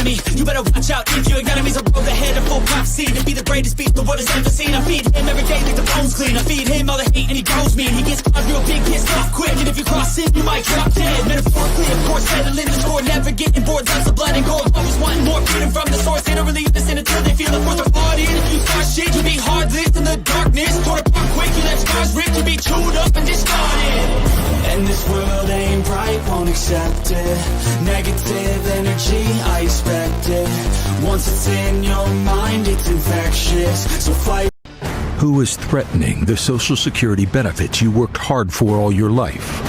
enemy. You better watch out if your enemy's a road ahead of full prophecy to be the greatest beast the world has ever seen. I feed him every day like the bones clean. I feed him all the hate and he goes mean. He gets caught real big, pissed off quick, and if you cross him, you might drop dead. Metaphorically, of course, settling the score, never getting bored. That's the blood and gore. Always wanting more freedom from the source. They don't really listen until they feel the force of blood in. If you start shit, you'll be hard lived in the darkness. Torn apart quick, you let scars rip, you'll be chewed up and discarded. And this world ain't right, won't accept it. Negative energy, I expect it. Once it's in your mind, it's infectious. So fight. Who is threatening the Social Security benefits you worked hard for all your life?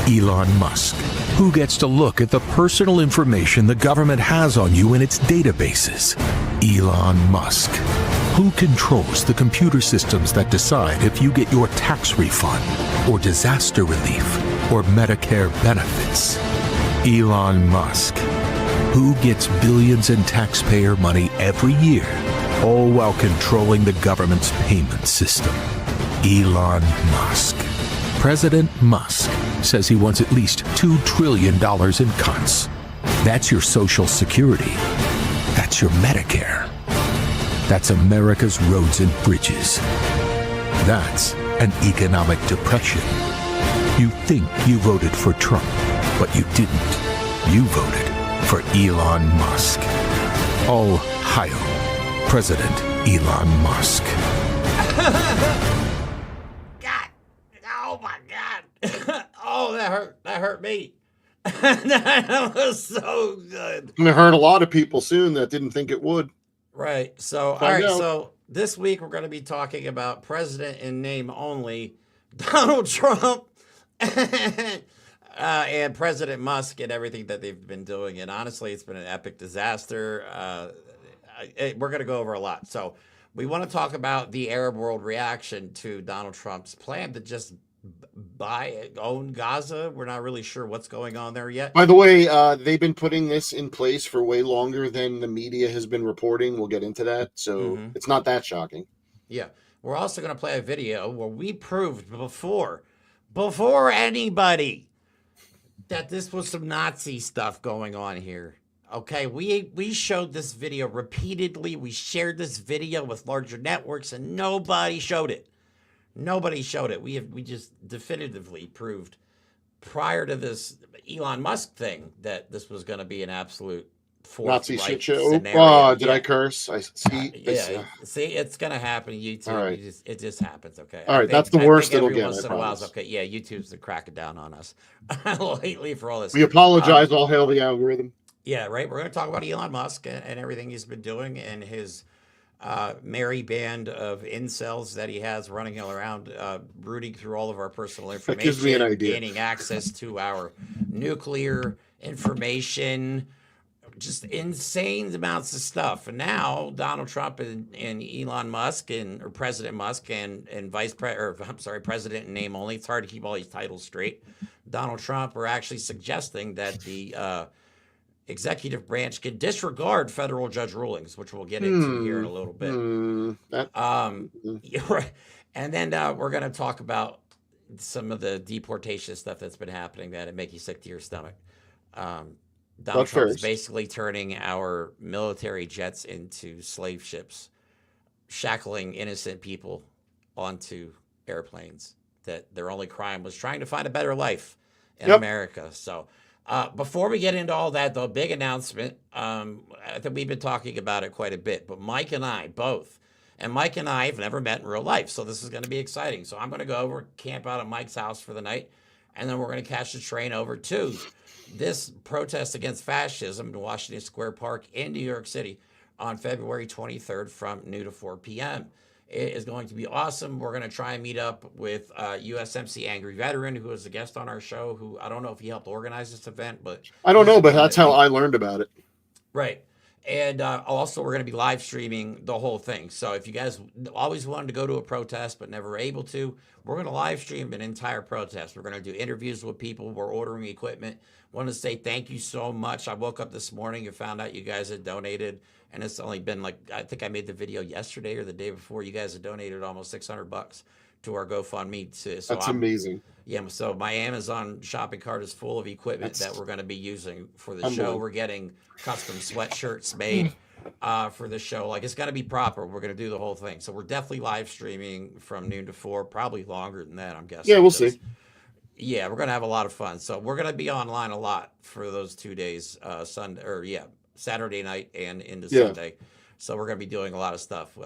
Elon Musk. Who gets to look at the personal information the government has on you in its databases? Elon Musk. Who controls the computer systems that decide if you get your tax refund, or disaster relief, or Medicare benefits? Elon Musk. Who gets billions in taxpayer money every year, all while controlling the government's payment system? Elon Musk. President Musk says he wants at least $2 trillion in cuts. That's your Social Security. That's your Medicare. That's America's roads and bridges. That's an economic depression. You think you voted for Trump, but you didn't. You voted for Elon Musk. All hail President Elon Musk. God. Oh, my God. Oh, that hurt me. That was so good. It hurt a lot of people soon that didn't think it would. Right. So, all right. So this week we're going to be talking about president in name only, Donald Trump, and President Musk and everything that they've been doing. And honestly, it's been an epic disaster. We're going to go over a lot. So we want to talk about the Arab world reaction to Donald Trump's plan to just own Gaza. We're not really sure what's going on there yet. By the way, they've been putting this in place for way longer than the media has been reporting. We'll get into that. So it's not that shocking. Yeah. We're also going to play a video where we proved before anybody that this was some Nazi stuff going on here. Okay, we showed this video repeatedly. We shared this video with larger networks, and nobody showed it. Nobody showed it. We just definitively proved prior to this Elon Musk thing that this was going to be an absolute Nazi shit show. Scenario. Oh, did I curse? I see. See, it's going to happen. YouTube. All right. It just happens. Okay. All right, that's the worst it'll get. Once in a while, okay. Yeah, YouTube's cracking down on us lately for all this. We apologize. All hail the algorithm. Yeah, right. We're going to talk about Elon Musk and everything he's been doing and his merry band of incels that he has running around, rooting through all of our personal information. That gives me an idea. Gaining access to our nuclear information, just insane amounts of stuff. And now Donald Trump and Elon Musk or President Musk and President in name only. It's hard to keep all these titles straight. Donald Trump are actually suggesting that the executive branch can disregard federal judge rulings, which we'll get into here in a little bit. Right. And then we're going to talk about some of the deportation stuff that's been happening that make you sick to your stomach. Donald Trump is basically turning our military jets into slave ships, shackling innocent people onto airplanes that their only crime was trying to find a better life in America. So before we get into all that, the big announcement, I think we've been talking about it quite a bit, but Mike and I both, and Mike and I have never met in real life, so this is going to be exciting. So I'm going to go over, camp out at Mike's house for the night, and then we're going to catch the train over to this protest against fascism in Washington Square Park in New York City on February 23rd from noon to 4 p.m. It is going to be awesome. We're going to try and meet up with USMC Angry Veteran, who is a guest on our show, who I don't know if he helped organize this event, but I don't know, but that's how I learned about it. Right. And also, we're going to be live streaming the whole thing. So if you guys always wanted to go to a protest but never were able to, we're going to live stream an entire protest. We're going to do interviews with people. We're ordering equipment. Want to say thank you so much. I woke up this morning and found out you guys had donated, and it's only been I think I made the video yesterday or the day before. You guys have donated almost $600 to our GoFundMe. So That's amazing. Yeah, so my Amazon shopping cart is full of equipment that we're going to be using for the show. We're getting custom sweatshirts made for the show. Like, it's going to be proper. We're going to do the whole thing. So we're definitely live streaming from noon to 4, probably longer than that, I'm guessing. Yeah, we'll see. Yeah, we're going to have a lot of fun. So we're going to be online a lot for those 2 days, Saturday night and into Sunday. So we're going to be doing a lot of stuff.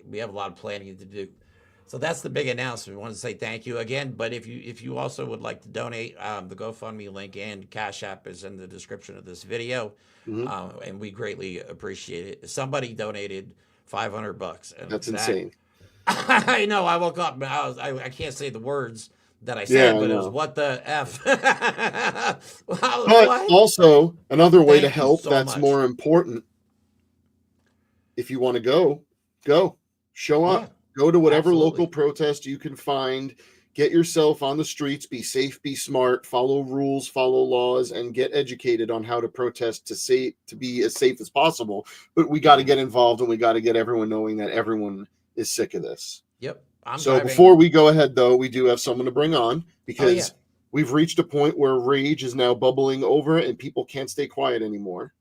We have a lot of planning to do. So that's the big announcement. We want to say thank you again. But if you also would like to donate, the GoFundMe link and Cash App is in the description of this video, and we greatly appreciate it. Somebody donated $500. And that's insane. I know. I woke up. I can't say the words that I said, but it was what the F. But also another way to help that's more important. If you want to go, show up. Go to whatever local protest you can find. Get yourself on the streets. Be safe, be smart, follow rules, follow laws, and get educated on how to protest to be as safe as possible. But we got to get involved, and we got to get everyone knowing that everyone is sick of this. Yep. Before we go ahead, though, we do have someone to bring on because we've reached a point where rage is now bubbling over and people can't stay quiet anymore.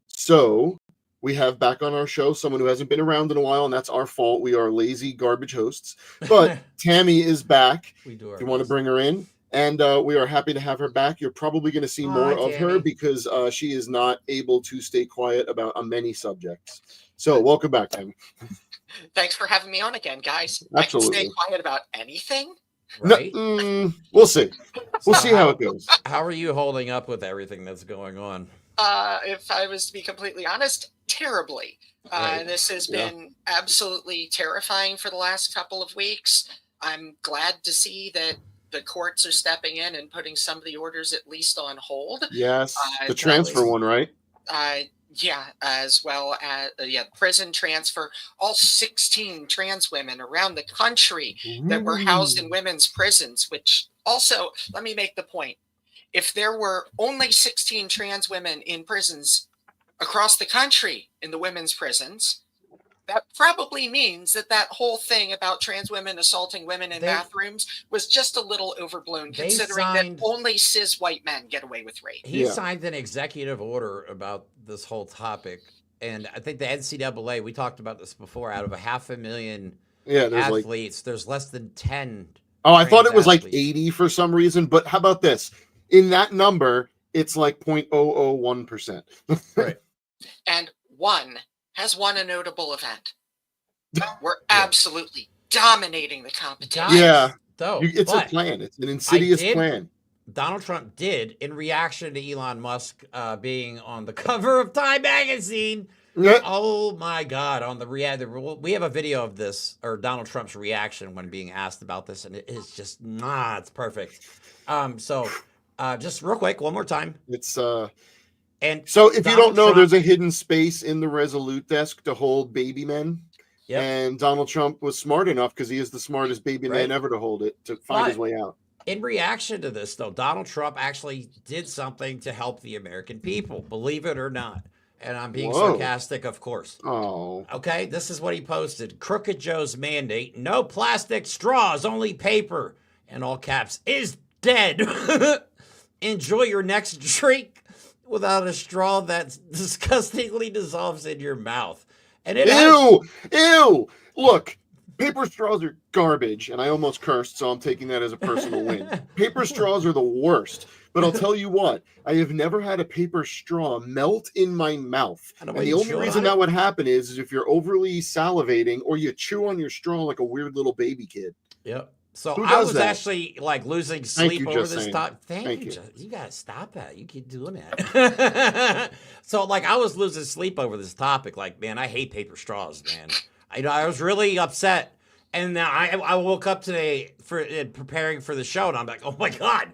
So we have back on our show someone who hasn't been around in a while, and that's our fault. We are lazy garbage hosts. But Tammy is back. We do. If you want to bring her in. And we are happy to have her back. You're probably going to see more of her because she is not able to stay quiet about many subjects. So welcome back, Tammy. Thanks for having me on again, guys. Absolutely. I can stay quiet about anything. Right? No, we'll see. We'll see how it goes. How are you holding up with everything that's going on? If I was to be completely honest, terribly. This has been absolutely terrifying for the last couple of weeks. I'm glad to see that the courts are stepping in and putting some of the orders at least on hold. Yes, the transfer one, right? Yeah, as well as prison transfer. All 16 trans women around the country that were housed in women's prisons, which also, let me make the point. If there were only 16 trans women in prisons across the country in the women's prisons, that probably means that whole thing about trans women assaulting women in bathrooms was just a little overblown, considering that only cis white men get away with rape. He signed an executive order about this whole topic, and I think the NCAA, we talked about this before, out of 500,000 athletes, there's less than 10. Oh, I thought it was like 80 for some reason, but how about this? In that number, it's like 0.001%. Right. And one has won a notable event. We're absolutely dominating the competition. Yeah. Though, it's a plan. It's an insidious plan. Donald Trump did, in reaction to Elon Musk being on the cover of Time magazine. Oh my God! We have a video of this, or Donald Trump's reaction when being asked about this, and it is just it's perfect. Just real quick, one more time. It's and so if you don't know, there's a hidden space in the Resolute desk to hold baby men. Yep. And Donald Trump was smart enough, because he is the smartest baby man ever, to hold it, to find his way out. In reaction to this, though, Donald Trump actually did something to help the American people, believe it or not. And I'm being sarcastic, of course. Oh. Okay, this is what he posted. Crooked Joe's mandate, no plastic straws, only paper, in all caps, is dead. Enjoy your next drink without a straw that disgustingly dissolves in your mouth. And Ew! Look, paper straws are garbage, and I almost cursed, so I'm taking that as a personal win. Paper straws are the worst, but I'll tell you what, I have never had a paper straw melt in my mouth. And the only reason that would happen is if you're overly salivating or you chew on your straw like a weird little baby kid. Yep. So I was actually like losing sleep over this topic. Thank you. You gotta stop that. You keep doing that. So like I was losing sleep over this topic. Like, man, I hate paper straws, man. I was really upset. And then I woke up today preparing for the show, and I'm like, oh my God,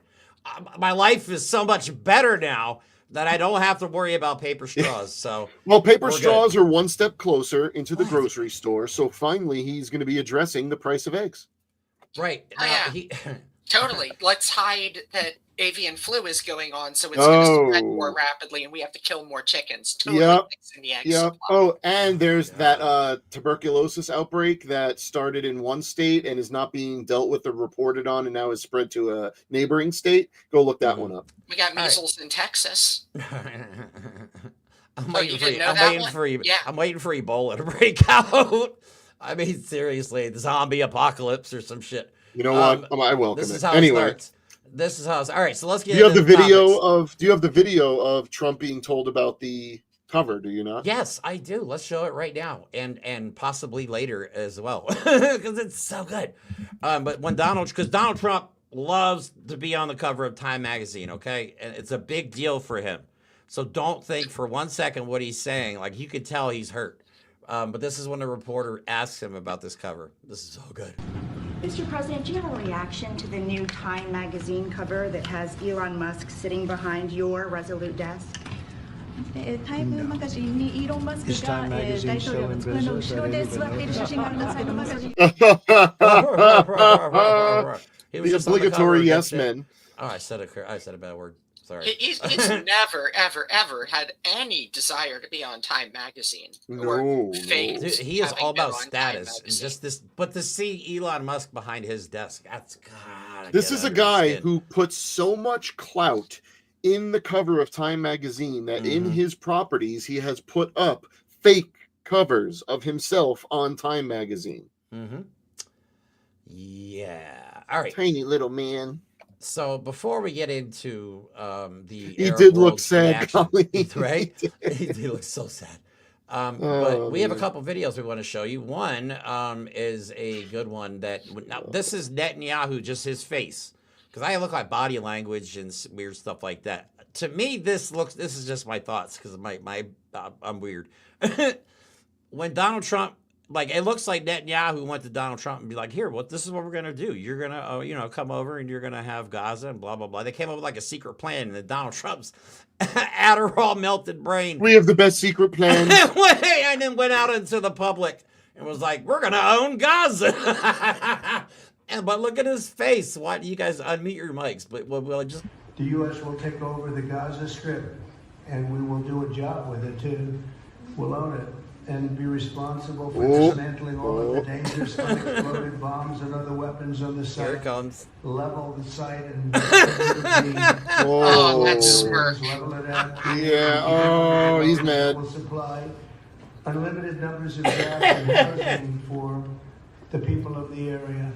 my life is so much better now that I don't have to worry about paper straws. So well, paper straws are one step closer into the grocery store. So finally, he's going to be addressing the price of eggs. Right. Totally. Let's hide that avian flu is going on, so it's going to spread more rapidly, and we have to kill more chickens. Totally fixing the egg supply. Oh, and there's that tuberculosis outbreak that started in one state and is not being dealt with or reported on, and now is spread to a neighboring state. Go look that one up. We got measles in Texas. I'm waiting for Ebola to break out. I mean, seriously, the zombie apocalypse or some shit. You know what? I welcome this is it. How Anyway. It starts. This is how it's all right. So let's get. Do you have the video of Trump being told about the cover? Do you not? Yes, I do. Let's show it right now, and possibly later as well, because it's so good. But when Donald Trump loves to be on the cover of Time magazine, okay, and it's a big deal for him. So don't think for one second what he's saying. Like, you could tell he's hurt. But this is when the reporter asks him about this cover. This is so good. Mr. President, do you have a reaction to the new Time magazine cover that has Elon Musk sitting behind your resolute desk? Time magazine ni Elon Musk Is Time magazine still in business? The obligatory yes men. Oh, I said a bad word. Sorry. He's never, ever had any desire to be on Time magazine. Or Dude, he is all about status. And just this, but to see Elon Musk behind his desk, that's God. This is a guy who puts so much clout in the cover of Time magazine that in his properties he has put up fake covers of himself on Time magazine. Yeah. All right. Tiny little man. So before we get into the he Arab did look world's sad, reaction, right? He did look so sad. But we have a couple videos we want to show you. One is a good one that now this is Netanyahu, just his face, because I look like body language and weird stuff like that. To me, this is just my thoughts because I'm weird. When Donald Trump. Like, it looks like Netanyahu went to Donald Trump and be like, here, this is what we're going to do. You're going to, come over and you're going to have Gaza and blah, blah, blah. They came up with like a secret plan, and then Donald Trump's Adderall melted brain. We have the best secret plan. And then went out into the public and was like, we're going to own Gaza. But look at his face. Why do you guys unmute your mics? But we'll just. The U.S. will take over the Gaza Strip, and we will do a job with it, too. We'll own it. And be responsible for dismantling all of the dangerous unexploded bombs and other weapons on the site. Here it comes. Level the site and that's smart. level it out. Yeah. He's mad. Will supply unlimited numbers of jobs and housing for the people of the area.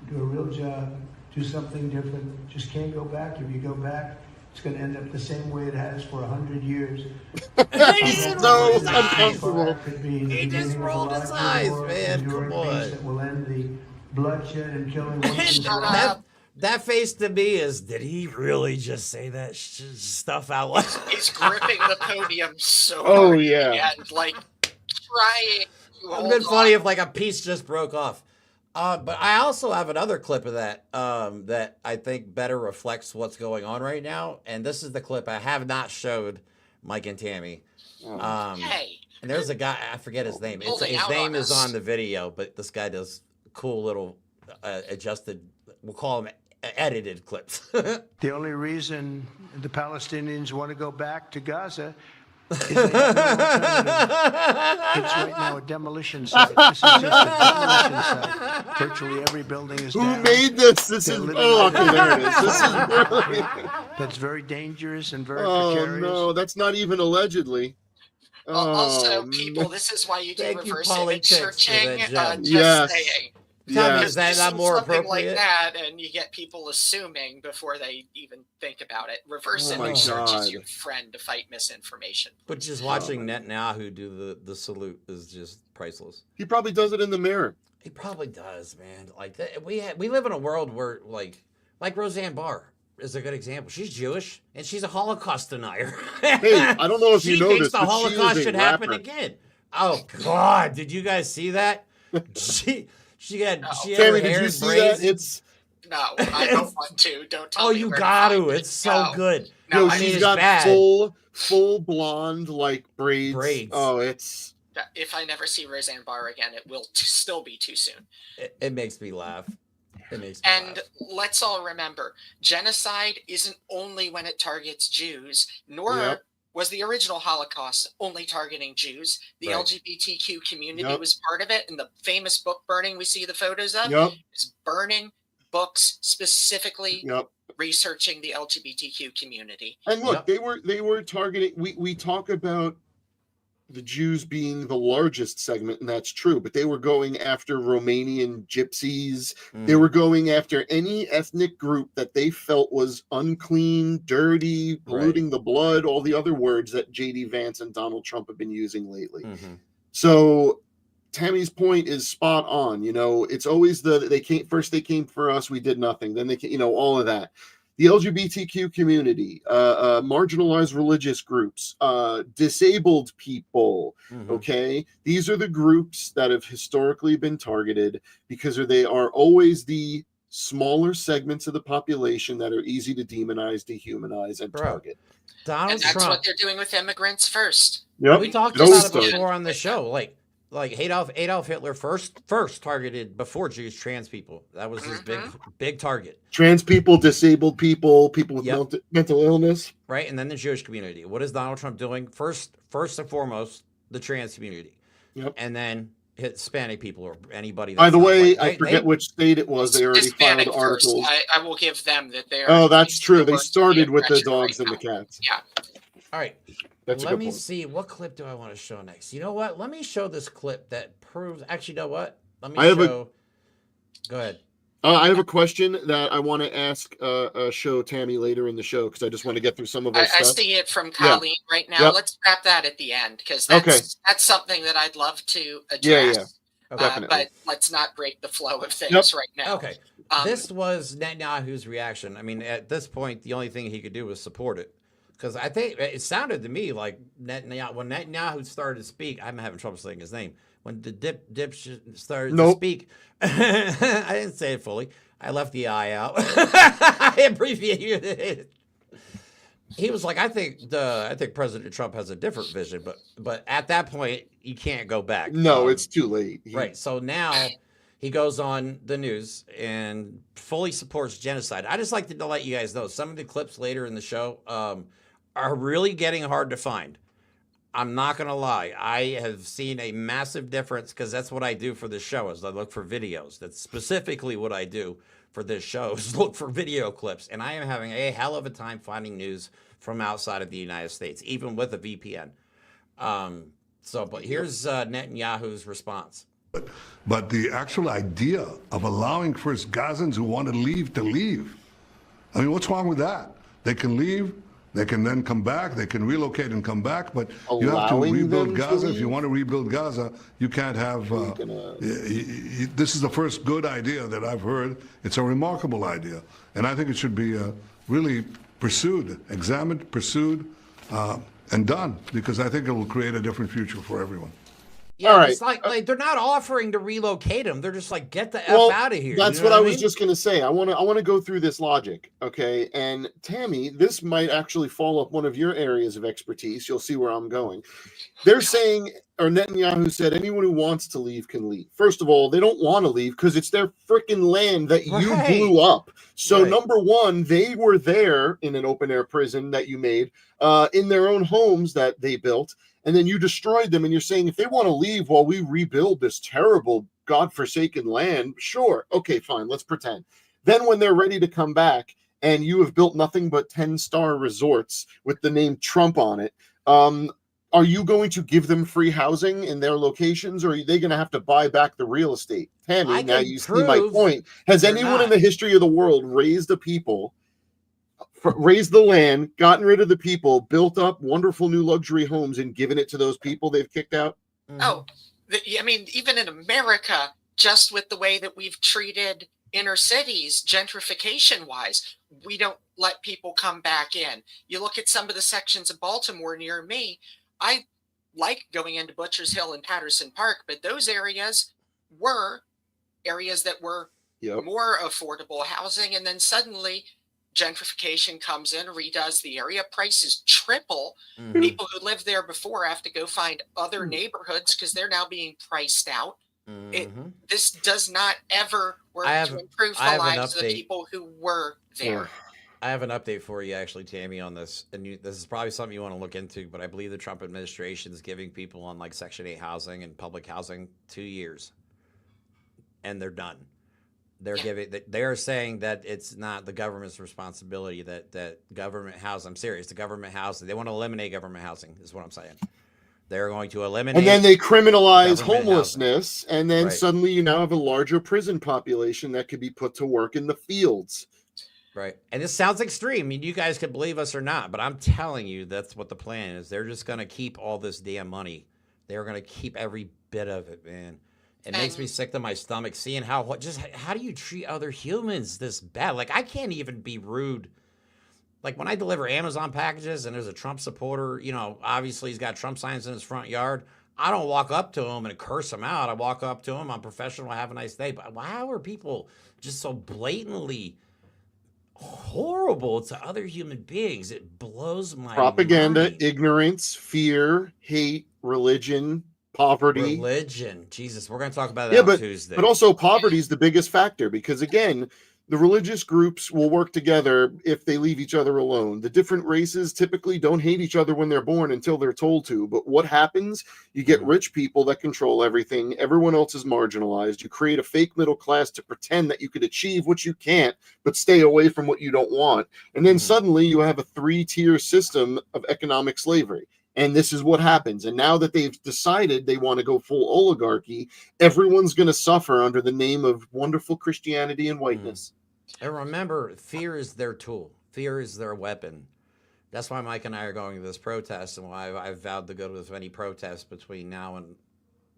Do a real job. Do something different. Just can't go back. If you go back, it's going to end up the same way it has for 100 years. He's so uncomfortable. He just rolled his eyes, man. Come on. That will end the bloodshed and killing. That face to me is, did he really just say that stuff out loud? He's gripping the podium so hard. And like trying. It would have been funny if like a piece just broke off. But I also have another clip of that that I think better reflects what's going on right now. And this is the clip I have not showed Mike and Tammy. Hey. And there's a guy, I forget his name. His name is on the video, but this guy does cool little adjusted, we'll call them edited clips. The only reason the Palestinians want to go back to Gaza is they have no alternative. It's right now a demolition site. This is just a demolition site. Virtually every building is down. Who made this? This is okay, there it is. This is really... That's very dangerous and very precarious. No, that's not even allegedly. Also, people, this is why you do reverse image searching. Yes. Saying. Is that not more something appropriate? Like that, and you get people assuming before they even think about it. Reverse image search is your friend to fight misinformation. But just watching Netanyahu do the salute is just priceless. He probably does it in the mirror. He probably does, man. Like we live in a world where like Roseanne Barr is a good example. She's Jewish and she's a Holocaust denier. Hey, I don't know if you know this, she thinks the Holocaust should happen again. Oh God, did you guys see that? She had Tammy, did you see that? No, I don't want to. Don't tell me. Oh, you got to. It's so good. No, she's got full blonde like braids. Oh, it's. If I never see Roseanne Barr again, it will still be too soon. It makes me laugh. And let's all remember, genocide isn't only when it targets Jews, nor was the original Holocaust only targeting Jews. The LGBTQ community was part of it, and the famous book burning we see the photos of is burning books specifically researching the LGBTQ community. And look, they were targeting. We talk about the Jews being the largest segment, and that's true, but they were going after Romanian gypsies. They were going after any ethnic group that they felt was unclean, dirty, polluting the blood, all the other words that J.D. Vance and Donald Trump have been using lately. So Tammy's point is spot on. It's always they came for us, we did nothing. Then they came, all of that. The LGBTQ community, marginalized religious groups, disabled people, okay? These are the groups that have historically been targeted because they are always the smaller segments of the population that are easy to demonize, dehumanize, and target. And that's what they're doing with immigrants first. We talked about it before on the show, like Adolf Hitler first targeted before Jews trans people. That was his big target. Trans people, disabled people, people with mental illness. Right, and then the Jewish community. What is Donald Trump doing? First and foremost, the trans community. And then Hispanic people or anybody. By the way, I forget which state it was. They already filed articles. I will give them that they are. Oh, that's true. They started with the dogs and the cats. Yeah. All right. Let me see. What clip do I want to show next? You know what? Let me show this clip that proves. Actually, you know what? Let me show. Go ahead. I have a question that I want to ask show Tammy later in the show because I just want to get through some of our stuff. I see it from Colleen right now. Let's wrap that at the end because that's something that I'd love to address. But let's not break the flow of things right now. Okay. This was Netanyahu's reaction. I mean, at this point, the only thing he could do was support it. Because I think it sounded to me like Netanyahu, when Netanyahu started to speak, I'm having trouble saying his name. When the dip started to speak, I didn't say it fully. I left the I out. I abbreviated it. He was like, I think President Trump has a different vision, but at that point, you can't go back. No, it's too late. Right. So now he goes on the news and fully supports genocide. I just like to let you guys know some of the clips later in the show are really getting hard to find. I'm not going to lie. I have seen a massive difference because that's what I do for this show is I look for videos. That's specifically what I do for this show is look for video clips. And I am having a hell of a time finding news from outside of the United States, even with a VPN. But here's Netanyahu's response. But the actual idea of allowing first Gazans who want to leave. I mean, what's wrong with that? They can leave. They can then come back. They can relocate and come back. But you have to rebuild Gaza. If you want to rebuild Gaza, you can't have... this is the first good idea that I've heard. It's a remarkable idea. And I think it should be really pursued, examined, pursued, and done. Because I think it will create a different future for everyone. Yeah, it's like they're not offering to relocate them. They're just like, get the F out of here. That's what I was just going to say. I want to go through this logic, okay? And Tammy, this might actually fall up one of your areas of expertise. You'll see where I'm going. They're saying, or Netanyahu said, anyone who wants to leave can leave. First of all, they don't want to leave because it's their freaking land that you blew up. So number one, they were there in an open-air prison that you made, in their own homes that they built. And then you destroyed them, and you're saying if they want to leave while we rebuild this terrible, godforsaken land, sure, okay, fine, let's pretend. Then when they're ready to come back, and you have built nothing but 10-star resorts with the name Trump on it, are you going to give them free housing in their locations, or are they going to have to buy back the real estate? Tammy, now you see my point. Has anyone in the history of the world raised a people, raised the land, gotten rid of the people, built up wonderful new luxury homes, and given it to those people they've kicked out? Oh, I mean, even in America, just with the way that we've treated inner cities, gentrification-wise, we don't let people come back in. You look at some of the sections of Baltimore near me, I like going into Butcher's Hill and Patterson Park, but those areas were areas that were more affordable housing, and then suddenly gentrification comes in, redoes the area, prices triple. People who lived there before have to go find other neighborhoods because they're now being priced out. This does not ever work to improve the lives of the people who were there. I have an update for you, actually, Tammy, on this. And this is probably something you want to look into, but I believe the Trump administration is giving people on like Section 8 housing and public housing 2 years. And they're done. They're saying that it's not the government's responsibility, that government housing, I'm serious, the government housing, they want to eliminate government housing, is what I'm saying. They're going to eliminate. And then they criminalize homelessness, housing. And then suddenly you now have a larger prison population that could be put to work in the fields. Right. And this sounds extreme. I mean, you guys can believe us or not, but I'm telling you, that's what the plan is. They're just going to keep all this damn money. They're going to keep every bit of it, man. It makes me sick to my stomach seeing how do you treat other humans this bad? Like, I can't even be rude. Like, when I deliver Amazon packages and there's a Trump supporter, you know, obviously he's got Trump signs in his front yard. I don't walk up to him and curse him out. I walk up to him. I'm professional. Have a nice day. But how are people just so blatantly horrible to other human beings? It blows my propaganda, mind. Ignorance, fear, hate, religion, poverty. Jesus, we're going to talk about that on Tuesday. But also poverty is the biggest factor because, again, the religious groups will work together if they leave each other alone. The different races typically don't hate each other when they're born until they're told to. But what happens? You get rich people that control everything. Everyone else is marginalized. You create a fake middle class to pretend that you could achieve what you can't, but stay away from what you don't want. And then suddenly you have a 3-tier system of economic slavery. And this is what happens. And now that they've decided they want to go full oligarchy, everyone's going to suffer under the name of wonderful Christianity and whiteness. And remember, fear is their tool. Fear is their weapon. That's why Mike and I are going to this protest, and why I've vowed to go to as many protests between now and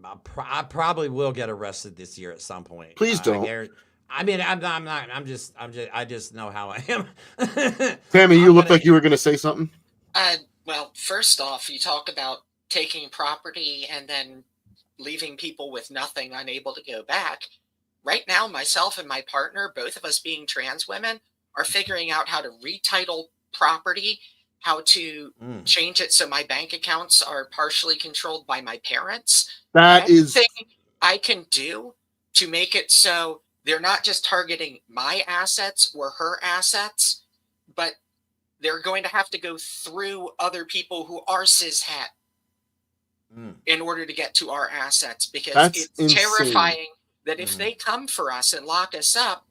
I probably will get arrested this year at some point. Please don't. I mean, I'm not. I just know how I am. Tammy, you look like you were going to say something. Well, first off, you talk about taking property and then leaving people with nothing, unable to go back. Right now, myself and my partner, both of us being trans women, are figuring out how to retitle property, how to change it so my bank accounts are partially controlled by my parents. That is anything I can do to make it so they're not just targeting my assets or her assets, but they're going to have to go through other people who are cishet in order to get to our assets, because it's terrifying that if they come for us and lock us up,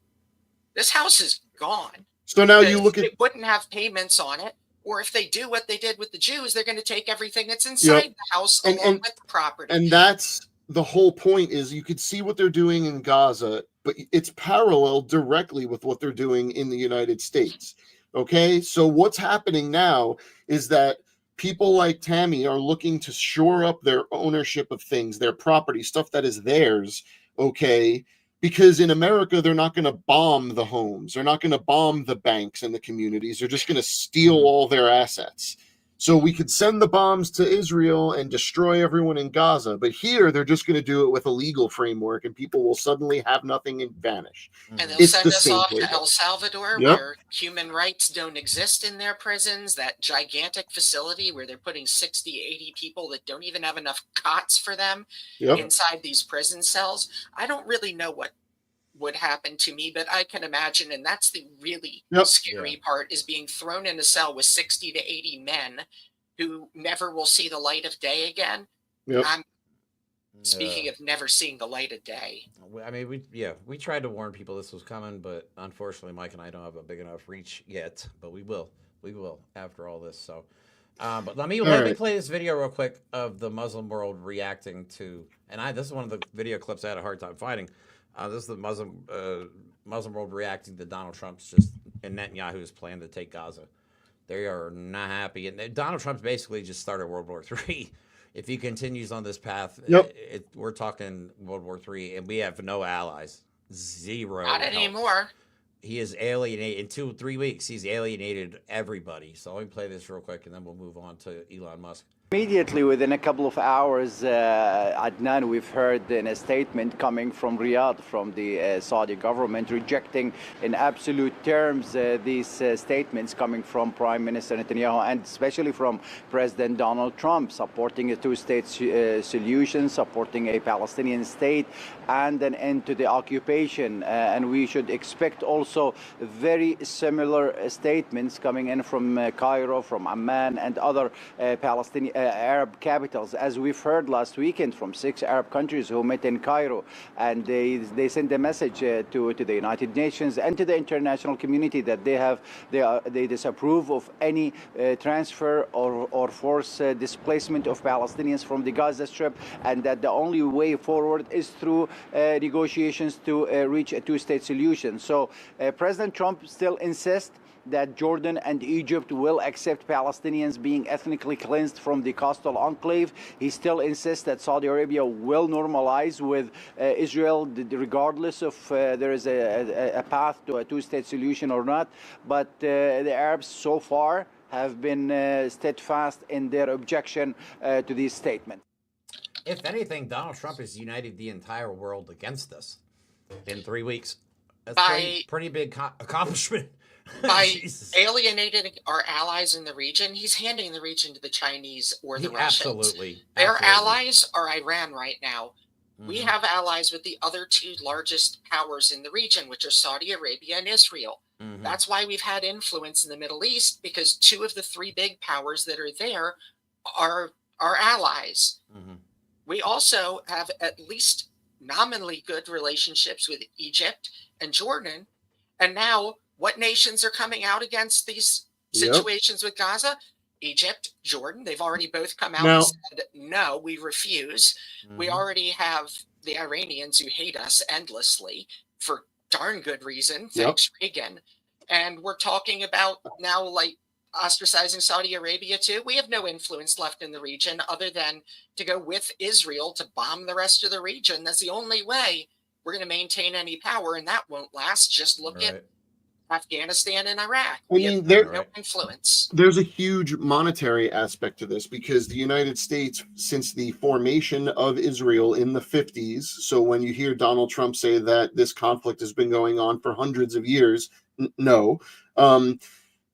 this house is gone. So now you look at... It wouldn't have payments on it, or if they do what they did with the Jews, they're going to take everything that's inside the house along with the property. And that's the whole point, is you could see what they're doing in Gaza, but it's parallel directly with what they're doing in the United States. Okay, so what's happening now is that people like Tammy are looking to shore up their ownership of things, their property, stuff that is theirs, okay? Because in America, they're not going to bomb the homes. They're not going to bomb the banks and the communities. They're just going to steal all their assets. So we could send the bombs to Israel and destroy everyone in Gaza. But here, they're just going to do it with a legal framework, and people will suddenly have nothing and vanish. And they'll send us off to El Salvador, where human rights don't exist in their prisons, that gigantic facility where they're putting 60, 80 people that don't even have enough cots for them inside these prison cells. I don't really know what would happen to me, but I can imagine, and that's the really scary part, is being thrown in a cell with 60 to 80 men who never will see the light of day again. I'm speaking of never seeing the light of day. I mean, we tried to warn people this was coming, but unfortunately Mike and I don't have a big enough reach yet, but we will after all this. So but let me play this video real quick of the Muslim world reacting to, and this is one of the video clips I had a hard time finding. This is the Muslim world reacting to Donald Trump's and Netanyahu's plan to take Gaza. They are not happy, and Donald Trump's basically just started World War III. If he continues on this path, we're talking World War III, and we have no allies, zero. Not anymore. He is alienated in 2-3 weeks. He's alienated everybody. So let me play this real quick, and then we'll move on to Elon Musk. Immediately within a couple of hours, Adnan, we've heard a statement coming from Riyadh, from the Saudi government, rejecting in absolute terms these statements coming from Prime Minister Netanyahu and especially from President Donald Trump, supporting a two-state solution, supporting a Palestinian state, and an end to the occupation. And we should expect also very similar statements coming in from Cairo, from Amman, and other Palestinian Arab capitals, as we've heard last weekend from 6 Arab countries who met in Cairo, and they sent a message to the United Nations and to the international community that they disapprove of any transfer or forced displacement of Palestinians from the Gaza Strip, and that the only way forward is through negotiations to reach a two-state solution. So President Trump still insists that Jordan and Egypt will accept Palestinians being ethnically cleansed from the coastal enclave. He still insists that Saudi Arabia will normalize with Israel, regardless of there is a path to a two-state solution or not. But the Arabs so far have been steadfast in their objection to these statements. If anything, Donald Trump has united the entire world against us in 3 weeks. That's pretty big accomplishment. By alienating our allies in the region, he's handing the region to the Chinese or the Russians. Absolutely. Their allies are Iran right now. We have allies with the other 2 largest powers in the region, which are Saudi Arabia and Israel. That's why we've had influence in the Middle East, because 2 of the 3 big powers that are there are our allies. We also have at least nominally good relationships with Egypt and Jordan. And now, what nations are coming out against these situations with Gaza? Egypt, Jordan. They've already both come out and said, no, we refuse. We already have the Iranians who hate us endlessly for darn good reason. Thanks, Reagan. And we're talking about now, like, ostracizing Saudi Arabia too. We have no influence left in the region other than to go with Israel to bomb the rest of the region. That's the only way we're going to maintain any power, and that won't last. Just look at Afghanistan and Iraq. I mean, there's no influence. There's a huge monetary aspect to this, because the United States, since the formation of Israel in the 50s, so when you hear Donald Trump say that this conflict has been going on for hundreds of years, no.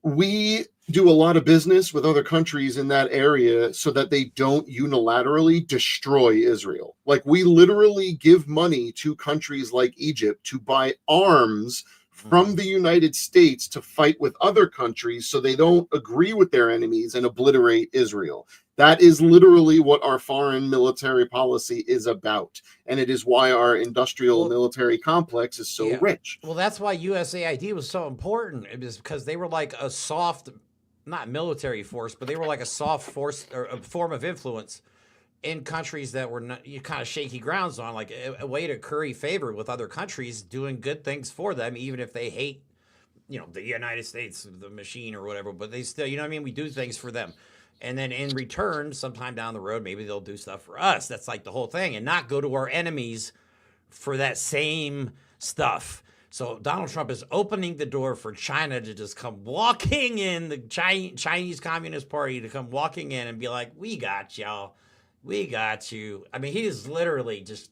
We do a lot of business with other countries in that area so that they don't unilaterally destroy Israel. Like, we literally give money to countries like Egypt to buy arms from the United States to fight with other countries so they don't agree with their enemies and obliterate Israel. That is literally what our foreign military policy is about. And it is why our industrial military complex is so rich. Well, that's why USAID was so important. It was because they were like a soft, not military force, but they were like a soft force or a form of influence in countries that were not, kind of shaky grounds on, like a way to curry favor with other countries, doing good things for them, even if they hate, the United States, the machine or whatever, but they still, we do things for them. And then in return, sometime down the road, maybe they'll do stuff for us. That's like the whole thing, and not go to our enemies for that same stuff. So Donald Trump is opening the door for China to just come walking in, the Chinese Communist Party to come walking in and be like, we got y'all. We got you. I mean, he is literally just.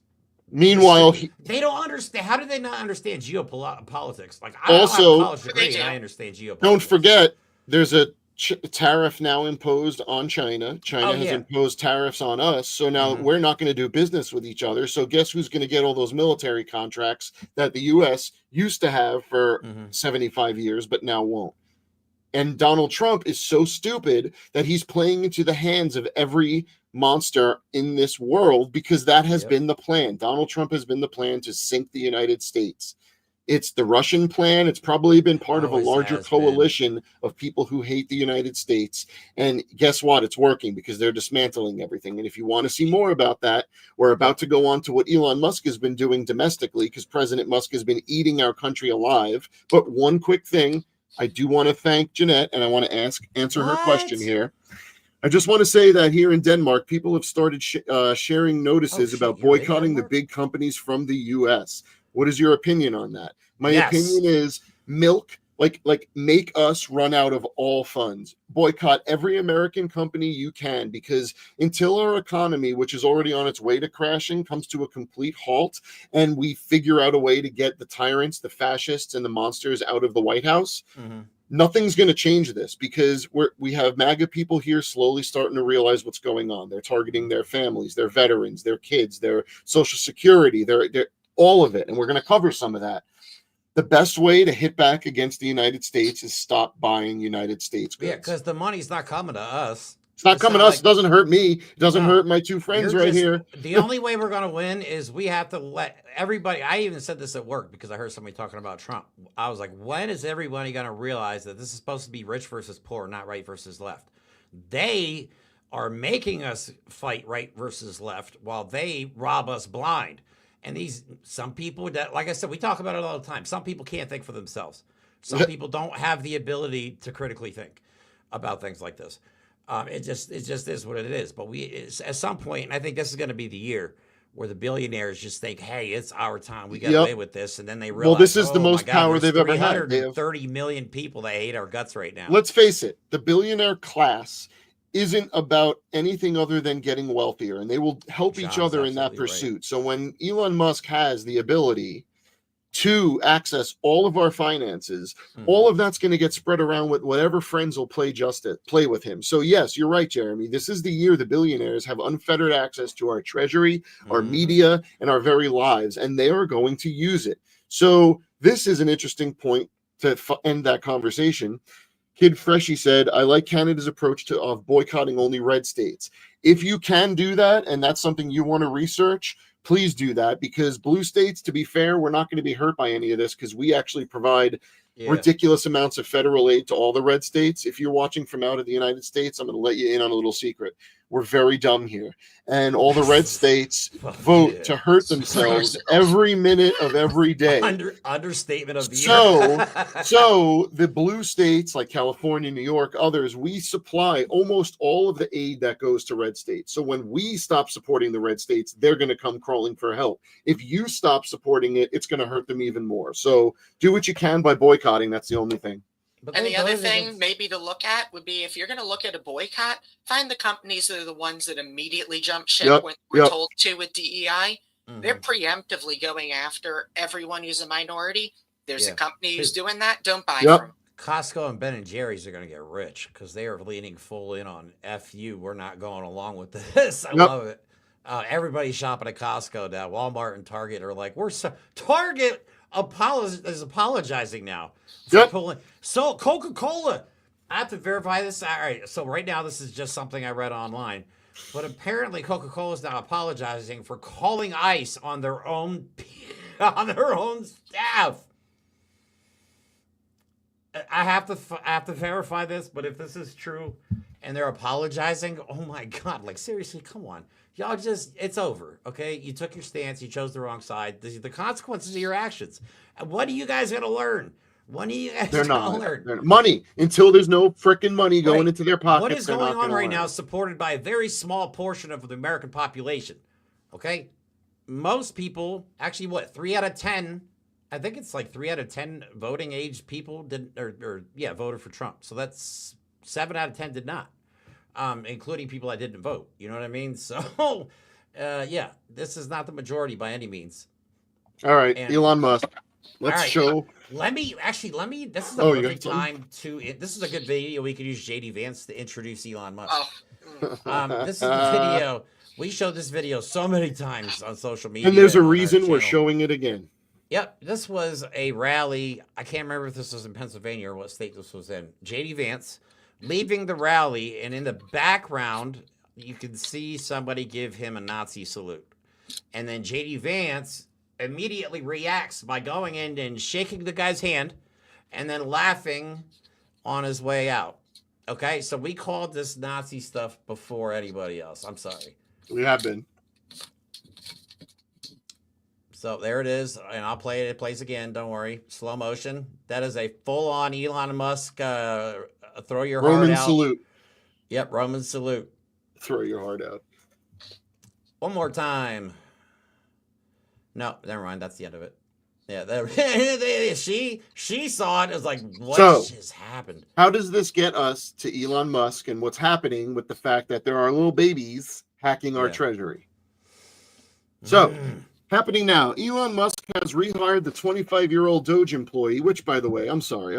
Meanwhile, they don't understand. How do they not understand geopolitics? Like, I also, don't have a college degree, and I understand geopolitics. Don't forget, there's a tariff now imposed on China. China has imposed tariffs on us. So now we're not going to do business with each other. So guess who's going to get all those military contracts that the U.S. used to have for 75 years, but now won't? And Donald Trump is so stupid that he's playing into the hands of every monster in this world, because that has been the plan. Donald Trump has been the plan to sink the United States. It's the Russian plan. It's probably been part of a larger coalition of people who hate the United States. And guess what? It's working, because they're dismantling everything. And if you want to see more about that, we're about to go on to what Elon Musk has been doing domestically, because President Musk has been eating our country alive. But one quick thing, I do want to thank Jeanette, and I want to answer her question here. I just want to say that here in Denmark, people have started sharing notices about boycotting the big companies from the U.S. What is your opinion on that? My opinion is make us run out of all funds. Boycott every American company you can, because until our economy, which is already on its way to crashing, comes to a complete halt, and we figure out a way to get the tyrants, the fascists, and the monsters out of the White House, Nothing's going to change this because we have MAGA people here slowly starting to realize what's going on. They're targeting their families, their veterans, their kids, their Social Security, their all of it. And we're going to cover some of that. The best way to hit back against the United States is stop buying United States goods. Yeah, because the money's not coming to us. It's not coming to us. It doesn't hurt me. It doesn't hurt my two friends right here. The only way we're going to win is we have to let everybody. I even said this at work because I heard somebody talking about Trump. I was like, when is everybody going to realize that this is supposed to be rich versus poor, not right versus left? They are making us fight right versus left while they rob us blind. And some people that, like I said, we talk about it all the time. Some people can't think for themselves. Some people don't have the ability to critically think about things like this. It just is what it is. But at some point, and I think this is going to be the year where the billionaires just think, hey, it's our time. We got away with this. And then they realize, this is the most power they've ever had. 330 million people that hate our guts right now. Let's face it. The billionaire class isn't about anything other than getting wealthier, and they will help each other in that pursuit. Right. So when Elon Musk has the ability to access all of our finances, all of that's going to get spread around with whatever friends will play with him. So yes, you're right, Jeremy. This is the year the billionaires have unfettered access to our treasury, our media, and our very lives, and they are going to use it. So this is an interesting point to end that conversation. Kid Freshy said, I like Canada's approach of boycotting only red states. If you can do that, and that's something you want to research, please do that, because blue states, to be fair, we're not going to be hurt by any of this because we actually provide ridiculous amounts of federal aid to all the red states. If you're watching from out of the United States, I'm going to let you in on a little secret. We're very dumb here. And all the red states vote to hurt themselves every minute of every day. Understatement of the year. So the blue states like California, New York, others, we supply almost all of the aid that goes to red states. So when we stop supporting the red states, they're going to come crawling for help. If you stop supporting it, it's going to hurt them even more. So do what you can by boycotting. That's the only thing. And the other thing maybe to look at would be, if you're going to look at a boycott, find the companies that are the ones that immediately jump ship when we're told to with DEI. They're preemptively going after everyone who's a minority. There's a company who's doing that. Don't buy from them. Costco and Ben and Jerry's are going to get rich because they are leaning full in on F you. We're not going along with this. I love it. Everybody's shopping at Costco now. Walmart and Target are like, Target is apologizing now. So Coca-Cola, I have to verify this. All right, so right now this is just something I read online, but apparently Coca-Cola is now apologizing for calling ICE on their own staff. I have to verify this, but if this is true and they're apologizing, oh my God, like seriously, come on. Y'all it's over, okay? You took your stance. You chose the wrong side. The consequences of your actions. And what are you guys going to learn? When are you guys going to learn? Money. Until there's no freaking money going into their pockets. What is going on right now is supported by a very small portion of the American population, okay? Most people, actually 3 out of 10, I think it's like 3 out of 10 voting age people voted for Trump. So that's 7 out of 10 did not. Including people that didn't vote. You know what I mean? So, this is not the majority by any means. All right, Elon Musk. Let's show. Let me. This is the perfect time to. This is a good video. We could use JD Vance to introduce Elon Musk. This is the video. We showed this video so many times on social media. And there's a reason we're showing it again. Yep, this was a rally. I can't remember if this was in Pennsylvania or what state this was in. JD Vance leaving the rally, and in the background, you can see somebody give him a Nazi salute. And then JD Vance immediately reacts by going in and shaking the guy's hand and then laughing on his way out. Okay, so we called this Nazi stuff before anybody else. I'm sorry. We have been. So there it is, and I'll play it. It plays again. Don't worry. Slow motion. That is a full-on Elon Musk throw your heart out. Roman salute. Yep, Roman salute. Throw your heart out. One more time. No, never mind. That's the end of it. Yeah, she saw it as like, what just happened? How does this get us to Elon Musk and what's happening with the fact that there are little babies hacking our treasury? So Happening now. Elon Musk has rehired the 25-year-old Doge employee, which, by the way, I'm sorry,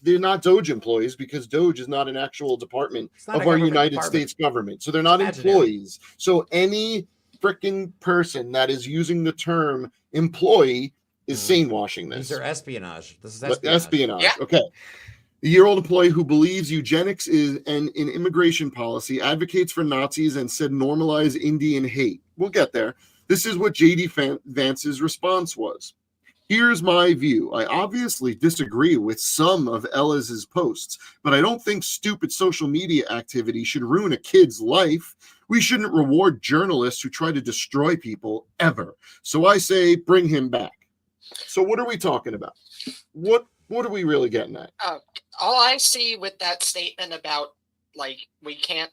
they're not Doge employees because Doge is not an actual department of our United States government. So they're not employees. So any freaking person that is using the term employee is sane-washing this. These are espionage. This is espionage. Yeah. Okay. The year-old employee who believes eugenics is an immigration policy, advocates for Nazis, and said normalize Indian hate. We'll get there. This is what J.D. Vance's response was. Here's my view. I obviously disagree with some of Ellis's posts, but I don't think stupid social media activity should ruin a kid's life. We shouldn't reward journalists who try to destroy people ever. So I say bring him back. So what are we talking about? What are we really getting at? All I see with that statement about, like, we can't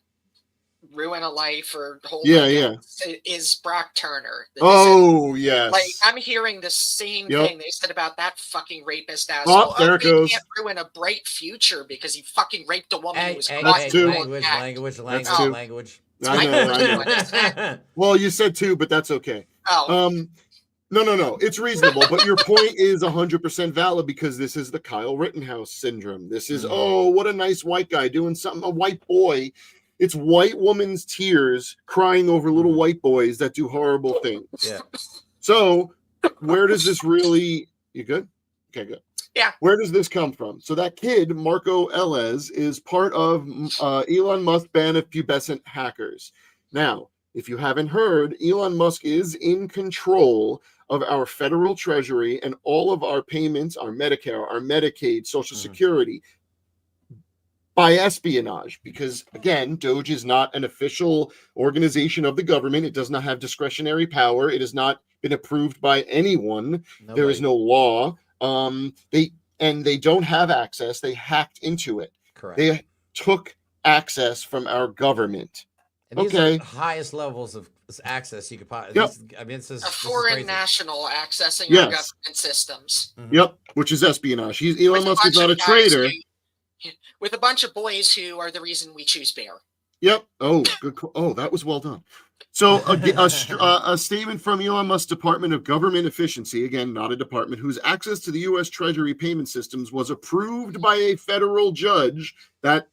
ruin a life or hold is Brock Turner. Yes. Like, I'm hearing the same thing they said about that fucking rapist asshole. There it goes. Can't ruin a bright future because he fucking raped a woman who was language. I know. Well, you said two, but that's okay. No. It's reasonable, but your point is 100% valid because this is the Kyle Rittenhouse syndrome. This is, what a nice white guy doing something, a white boy. It's white woman's tears crying over little white boys that do horrible things. Yeah. So where does this really, you good? Okay, good. Yeah. Where does this come from? So that kid, Marco Ellis, is part of Elon Musk band of pubescent hackers. Now, if you haven't heard, Elon Musk is in control of our federal treasury and all of our payments, our Medicare, our Medicaid, Social Security, by espionage, because again, Doge is not an official organization of the government. It does not have discretionary power. It has not been approved by anyone. Nobody. There is no law. They don't have access. They hacked into it. Correct. They took access from our government. And these are the highest levels of access you could possibly. Yep. This is foreign national accessing our government systems. Yep, which is espionage. Elon Musk is not a traitor. With a bunch of boys who are the reason we choose bear. Yep. Oh, good. That was well done. So a statement from Elon Musk's Department of Government Efficiency, again, not a department, whose access to the U.S. Treasury payment systems was approved by a federal judge that,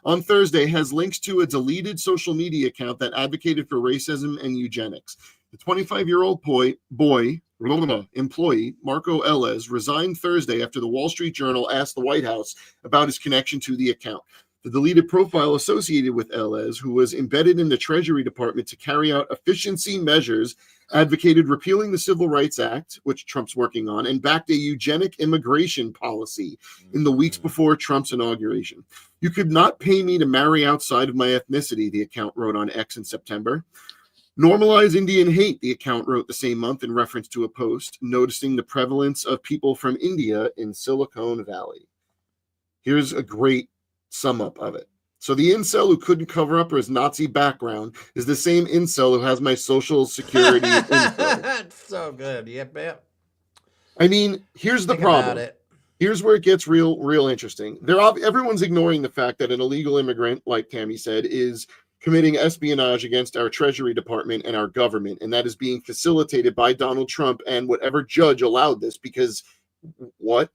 on Thursday has links to a deleted social media account that advocated for racism and eugenics. The 25-year-old employee, Marco Ellis, resigned Thursday after the Wall Street Journal asked the White House about his connection to the account. The deleted profile associated with Ellis, who was embedded in the Treasury Department to carry out efficiency measures, advocated repealing the Civil Rights Act, which Trump's working on, and backed a eugenic immigration policy in the weeks before Trump's inauguration. You could not pay me to marry outside of my ethnicity, the account wrote on X in September. Normalize Indian hate, the account wrote the same month in reference to a post, noticing the prevalence of people from India in Silicon Valley. Here's a great sum up of it. So the incel who couldn't cover up his Nazi background is the same incel who has my social security info. So good. Yep. I mean, here's the problem. Here's where it gets real interesting. Everyone's ignoring the fact that an illegal immigrant, like Tammy said, is committing espionage against our Treasury Department and our government, and that is being facilitated by Donald Trump and whatever judge allowed this, because what?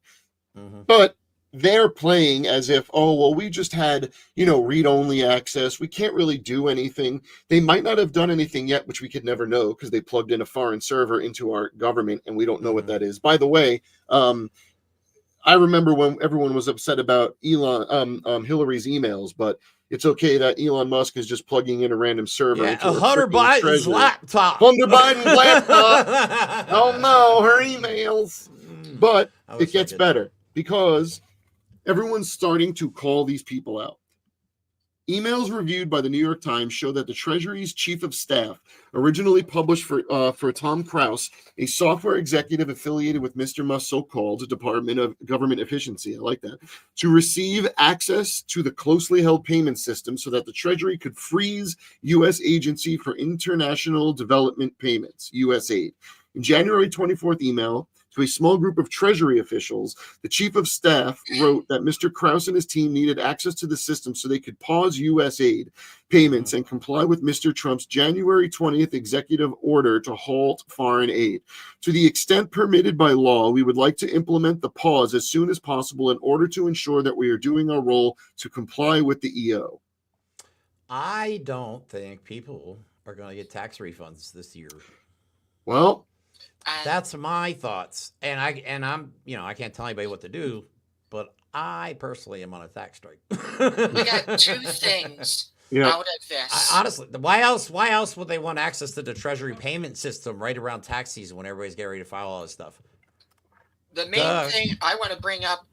But they're playing as if, we just had, read-only access. We can't really do anything. They might not have done anything yet, which we could never know because they plugged in a foreign server into our government, and we don't know what that is. By the way, I remember when everyone was upset about Hillary's emails, but it's okay that Elon Musk is just plugging in a random server. Yeah, Hunter Biden's laptop. Hunter Biden's laptop. Oh no, her emails. But it gets better because everyone's starting to call these people out. Emails reviewed by the New York Times show that the Treasury's chief of staff originally published for Tom Krause, a software executive affiliated with Mr. Musk's so-called Department of Government Efficiency, I like that, to receive access to the closely held payment system so that the Treasury could freeze U.S. Agency for International Development Payments, USAID. In January 24th email to a small group of Treasury officials. The chief of staff wrote that Mr. Krause and his team needed access to the system so they could pause U.S. aid payments and comply with Mr. Trump's January 20th executive order to halt foreign aid. To the extent permitted by law, we would like to implement the pause as soon as possible in order to ensure that we are doing our role to comply with the EO. I don't think people are going to get tax refunds this year. Well, that's my thoughts. And I'm, I can't tell anybody what to do, but I personally am on a tax strike. We got two things out of this. Honestly, why else would they want access to the Treasury payment system right around tax season when everybody's getting ready to file all this stuff? The main thing I want to bring up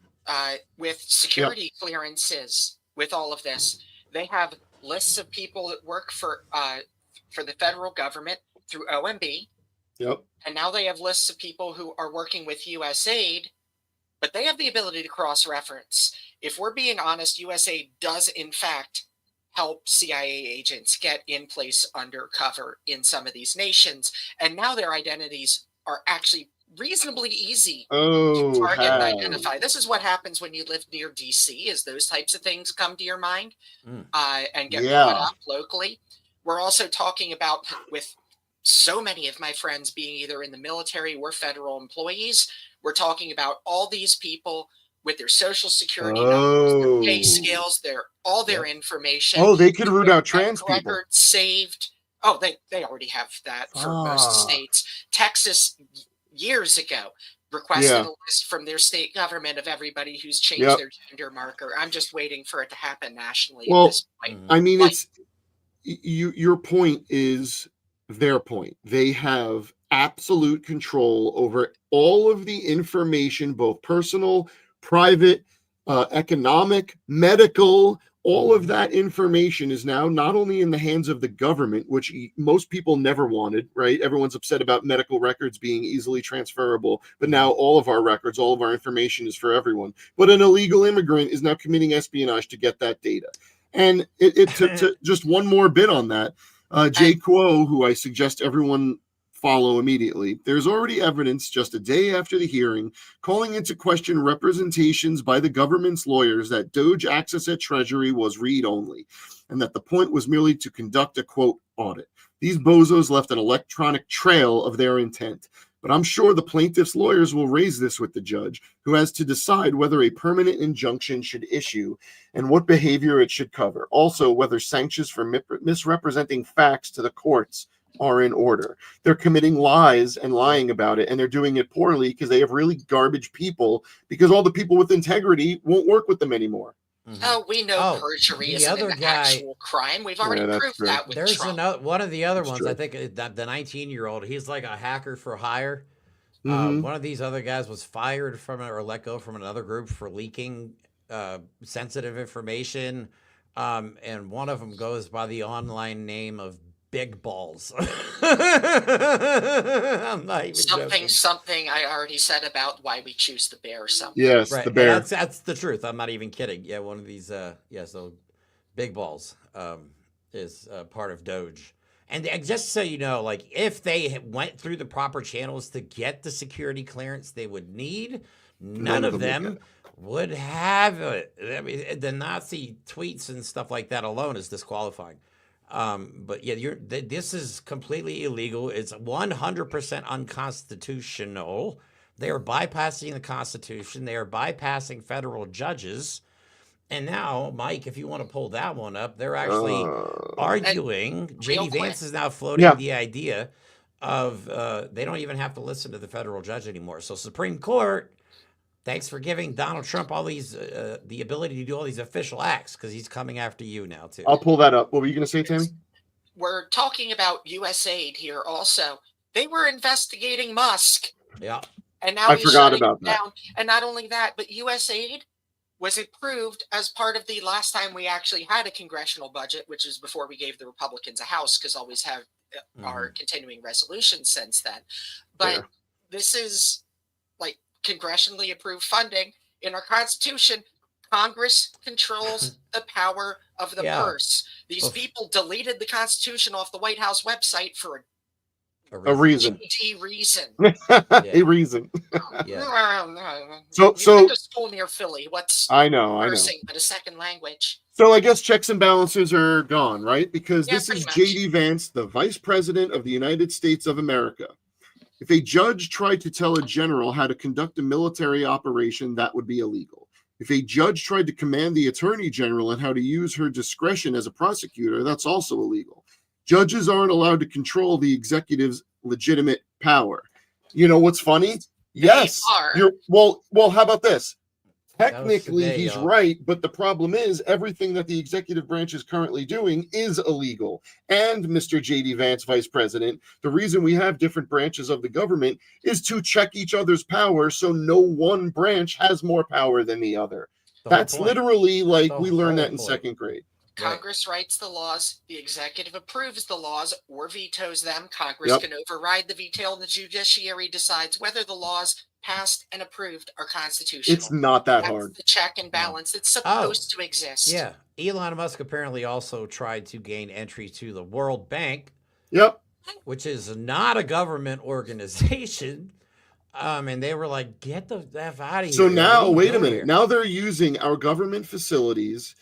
with security clearances with all of this, they have lists of people that work for the federal government through OMB. Yep. And now they have lists of people who are working with USAID, but they have the ability to cross-reference. If we're being honest, USAID does in fact help CIA agents get in place undercover in some of these nations. And now their identities are actually reasonably easy to target and identify. This is what happens when you live near DC, is those types of things come to your mind and get brought up locally. We're also talking about, with so many of my friends being either in the military or federal employees, we're talking about all these people with their social security numbers, their pay scales, their information. Oh, they could root out trans people. Records saved. Oh, they already have that for most states. Texas, years ago, requested a list from their state government of everybody who's changed their gender marker. I'm just waiting for it to happen nationally at this point. I mean, it's your point is their point. They have absolute control over all of the information, both personal, private, economic, medical. All of that information is now not only in the hands of the government, which most people never wanted, right? Everyone's upset about medical records being easily transferable, but now all of our records, all of our information is for everyone. But an illegal immigrant is now committing espionage to get that data. And to just one more bit on that, Jay Kuo, who I suggest everyone follow immediately. There's already evidence just a day after the hearing calling into question representations by the government's lawyers that Doge access at Treasury was read-only, and that the point was merely to conduct a, quote, audit. These bozos left an electronic trail of their intent. But I'm sure the plaintiff's lawyers will raise this with the judge, who has to decide whether a permanent injunction should issue and what behavior it should cover. Also, whether sanctions for misrepresenting facts to the courts are in order. They're committing lies and lying about it, and they're doing it poorly because they have really garbage people, because all the people with integrity won't work with them anymore. Oh, we know perjury isn't an actual crime. We've already proved that with Trump. One of the other ones, I think, the 19-year-old, he's like a hacker for hire. One of these other guys was fired from or let go from another group for leaking sensitive information. And one of them goes by the online name of Big Balls. I'm not even something I already said about why we choose the bear. Something. Yes, right. The bear. That's the truth. I'm not even kidding. Yeah, one of these. So Big Balls is part of Doge. And just so you know, like if they went through the proper channels to get the security clearance they would need, none of them would have it. I mean, the Nazi tweets and stuff like that alone is disqualifying. But yeah, this is completely illegal. It's 100% unconstitutional. They are bypassing the Constitution. They are bypassing federal judges. And now, Mike, if you want to pull that one up, they're actually arguing. J.D. Vance is now floating the idea of they don't even have to listen to the federal judge anymore. So Supreme Court, thanks for giving Donald Trump all these the ability to do all these official acts, because he's coming after you now too. I'll pull that up. What were you going to say, Tammy? We're talking about USAID here also. They were investigating Musk. Yeah. And now I forgot about that. Down. And not only that, but USAID was approved as part of the last time we actually had a congressional budget, which is before we gave the Republicans a House, because always have our continuing resolutions since then. But this is like congressionally approved funding. In our Constitution, Congress controls the power of the purse. These people deleted the Constitution off the White House website for A reason. Reason. A reason. So So went to school near Philly. What's I know. nursing but a second language? So I guess checks and balances are gone, right? Because Yeah, this is pretty much. J.D. Vance, the Vice President of the United States of America. If a judge tried to tell a general how to conduct a military operation, that would be illegal. If a judge tried to command the Attorney General on how to use her discretion as a prosecutor, that's also illegal. Judges aren't allowed to control the executive's legitimate power. You know what's funny? Yes. Well, how about this? Technically, he's right, but the problem is everything that the executive branch is currently doing is illegal. And Mr. J.D. Vance, Vice President, the reason we have different branches of the government is to check each other's power so no one branch has more power than the other. That's literally like we learned that in second grade. Congress writes the laws, the executive approves the laws or vetoes them. Congress can override the veto, and the judiciary decides whether the laws passed and approved are constitutional. It's not that hard. The check and balance that's supposed to exist. Yeah. Elon Musk apparently also tried to gain entry to the World Bank. Yep. Which is not a government organization. And they were like, get the F out of here. So now, wait a minute. Now they're using our government facilities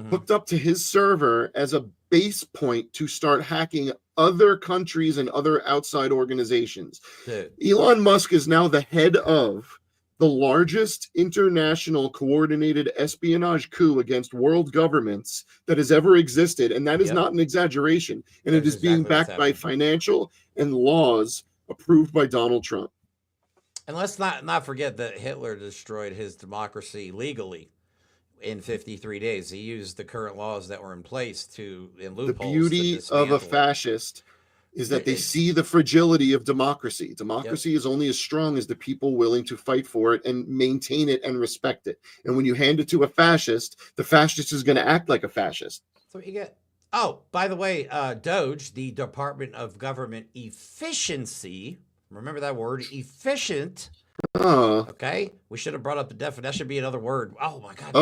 hooked up to his server as a base point to start hacking other countries and other outside organizations. Dude. Elon Musk is now the head of the largest international coordinated espionage coup against world governments that has ever existed. And that is not an exaggeration. And it is being backed by financial and laws approved by Donald Trump. And let's not forget that Hitler destroyed his democracy legally in 53 days. He used the current laws that were in place in loopholes. The beauty of a fascist is that they see the fragility of democracy. Democracy is only as strong as the people willing to fight for it and maintain it and respect it. And when you hand it to a fascist, the fascist is going to act like a fascist. So what you get. Oh, by the way, DOGE, the Department of Government Efficiency. Remember that word, efficient. Okay, we should have brought up the definition. That should be another word. Oh my God.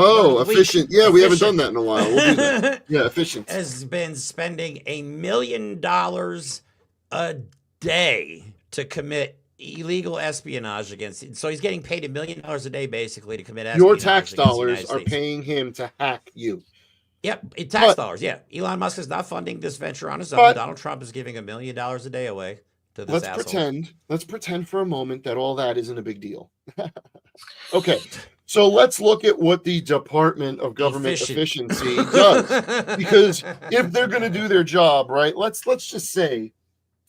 Efficient. Yeah, we haven't done that in a while. We'll do that. Yeah, efficient. Has been spending $1 million a day to commit illegal espionage against. So he's getting paid $1 million a day basically to commit espionage. Your tax dollars are paying him to hack you. Yep, tax dollars. Yeah, Elon Musk is not funding this venture on his own. Donald Trump is giving $1 million a day away. Let's pretend for a moment that all that isn't a big deal. Okay, so let's look at what the Department of Government Efficiency does. Because if they're going to do their job, right, let's just say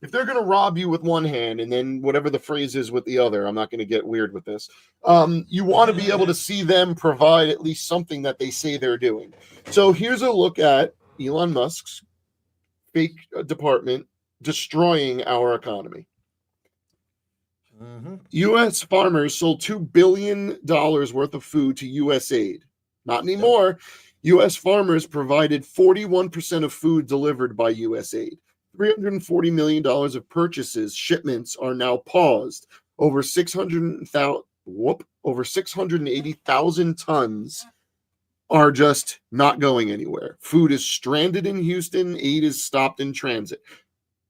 if they're going to rob you with one hand and then whatever the phrase is with the other, I'm not going to get weird with this. You want to be able to see them provide at least something that they say they're doing. So here's a look at Elon Musk's fake department destroying our economy. U.S. farmers sold $2 billion worth of food to USAID. Not anymore. U.S. farmers provided 41% of food delivered by USAID. $340 million of purchases, shipments are now paused. Over 680,000 tons are just not going anywhere. Food is stranded in Houston. Aid is stopped in transit.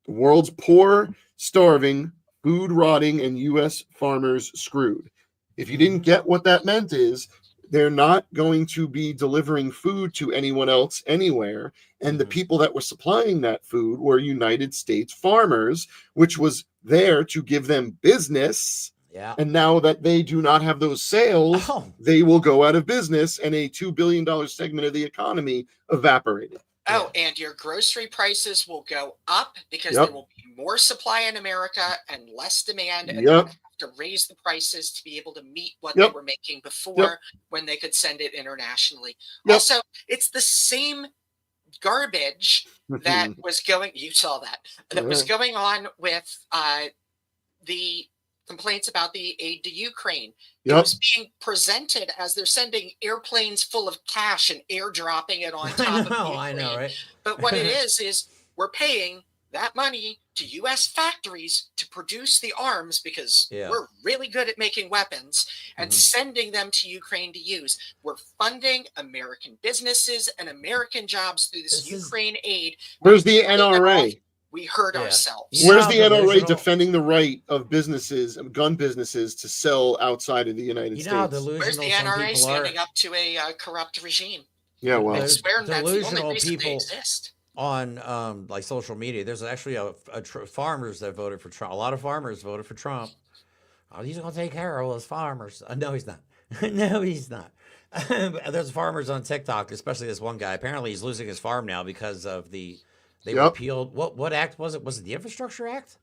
The world's poor, starving, food rotting, and U.S. farmers screwed. If you didn't get what that meant is they're not going to be delivering food to anyone else anywhere. And the people that were supplying that food were United States farmers, which was there to give them business. Yeah. And now that they do not have those sales, they will go out of business, and a $2 billion segment of the economy evaporated. Oh, and your grocery prices will go up because there will be more supply in America and less demand, and they're going to have to raise the prices to be able to meet what they were making before when they could send it internationally. Also, it's the same garbage that was going, you saw that was going on with the complaints about the aid to Ukraine. It was being presented as they're sending airplanes full of cash and airdropping it on top of Ukraine. I know, right? But what it is we're paying that money to U.S. factories to produce the arms because we're really good at making weapons and sending them to Ukraine to use. We're funding American businesses and American jobs through this Ukraine aid. Where's the NRA? we hurt ourselves. Where's the NRA defending the right of businesses, gun businesses, to sell outside of the United States? Where's the NRA standing up to a corrupt regime? Yeah, well, there's swear that's the only delusional reason they people exist. on like social media. There's actually farmers that voted for Trump. A lot of farmers voted for Trump. Oh, he's gonna take care of all those farmers. No, he's not. No, he's not. There's farmers on TikTok, especially this one guy. Apparently, he's losing his farm now because of they repealed what act was it? Was it the Infrastructure Act?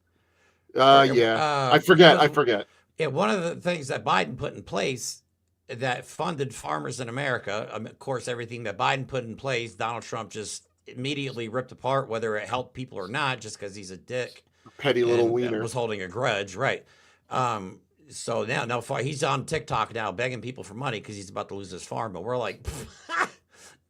I forget. Yeah, one of the things that Biden put in place that funded farmers in America. Of course, everything that Biden put in place, Donald Trump just immediately ripped apart, whether it helped people or not, just because he's a dick, petty little wiener, was holding a grudge, right? So now he's on TikTok now begging people for money because he's about to lose his farm. But we're like,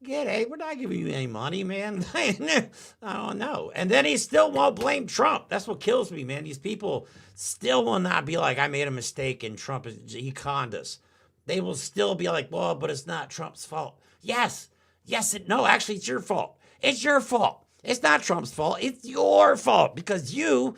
we're not giving you any money, man. I don't know. And then he still won't blame Trump. That's what kills me, man. These people still will not be like, I made a mistake and he conned us. They will still be like, well, but it's not Trump's fault. No, actually, it's your fault. It's your fault. It's not Trump's fault. It's your fault because you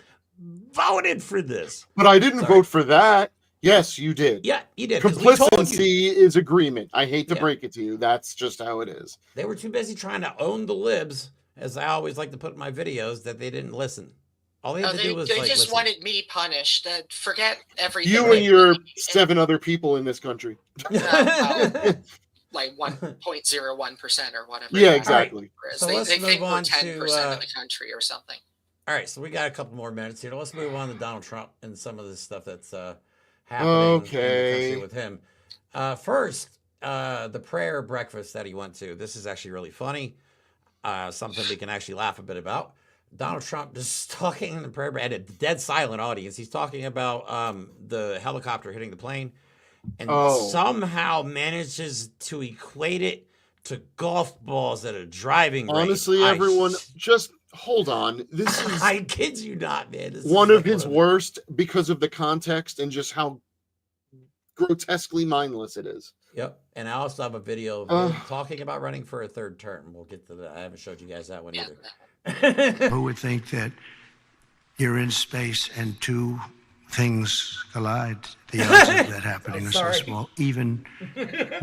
voted for this. But I didn't vote for that. Yes, you did. Yeah, you did. Complicity is agreement. I hate to break it to you. That's just how it is. They were too busy trying to own the libs, as I always like to put in my videos, that they didn't listen. All they had to do was they like, just listen. wanted me punished. Forget everything. You and your 7 other people in this country. Like 1.01% or whatever. Yeah, exactly. So they let's think move we're on 10% to of the country or something. All right, so we got a couple more minutes here. Let's move on to Donald Trump and some of the stuff that's happening in the country with him. First, the prayer breakfast that he went to. This is actually really funny. Something we can actually laugh a bit about. Donald Trump just talking in the prayer at a dead silent audience. He's talking about the helicopter hitting the plane, and somehow manages to equate it to golf balls at a driving range. Honestly, everyone, just hold on. This is I kid you not, man. This one is of his worst because of the context and just how grotesquely mindless it is. Yep. And I also have a video of him talking about running for a third term. We'll get to that. I haven't showed you guys that one either. Who would think that you're in space and two things collide? The odds of that happening are so small, even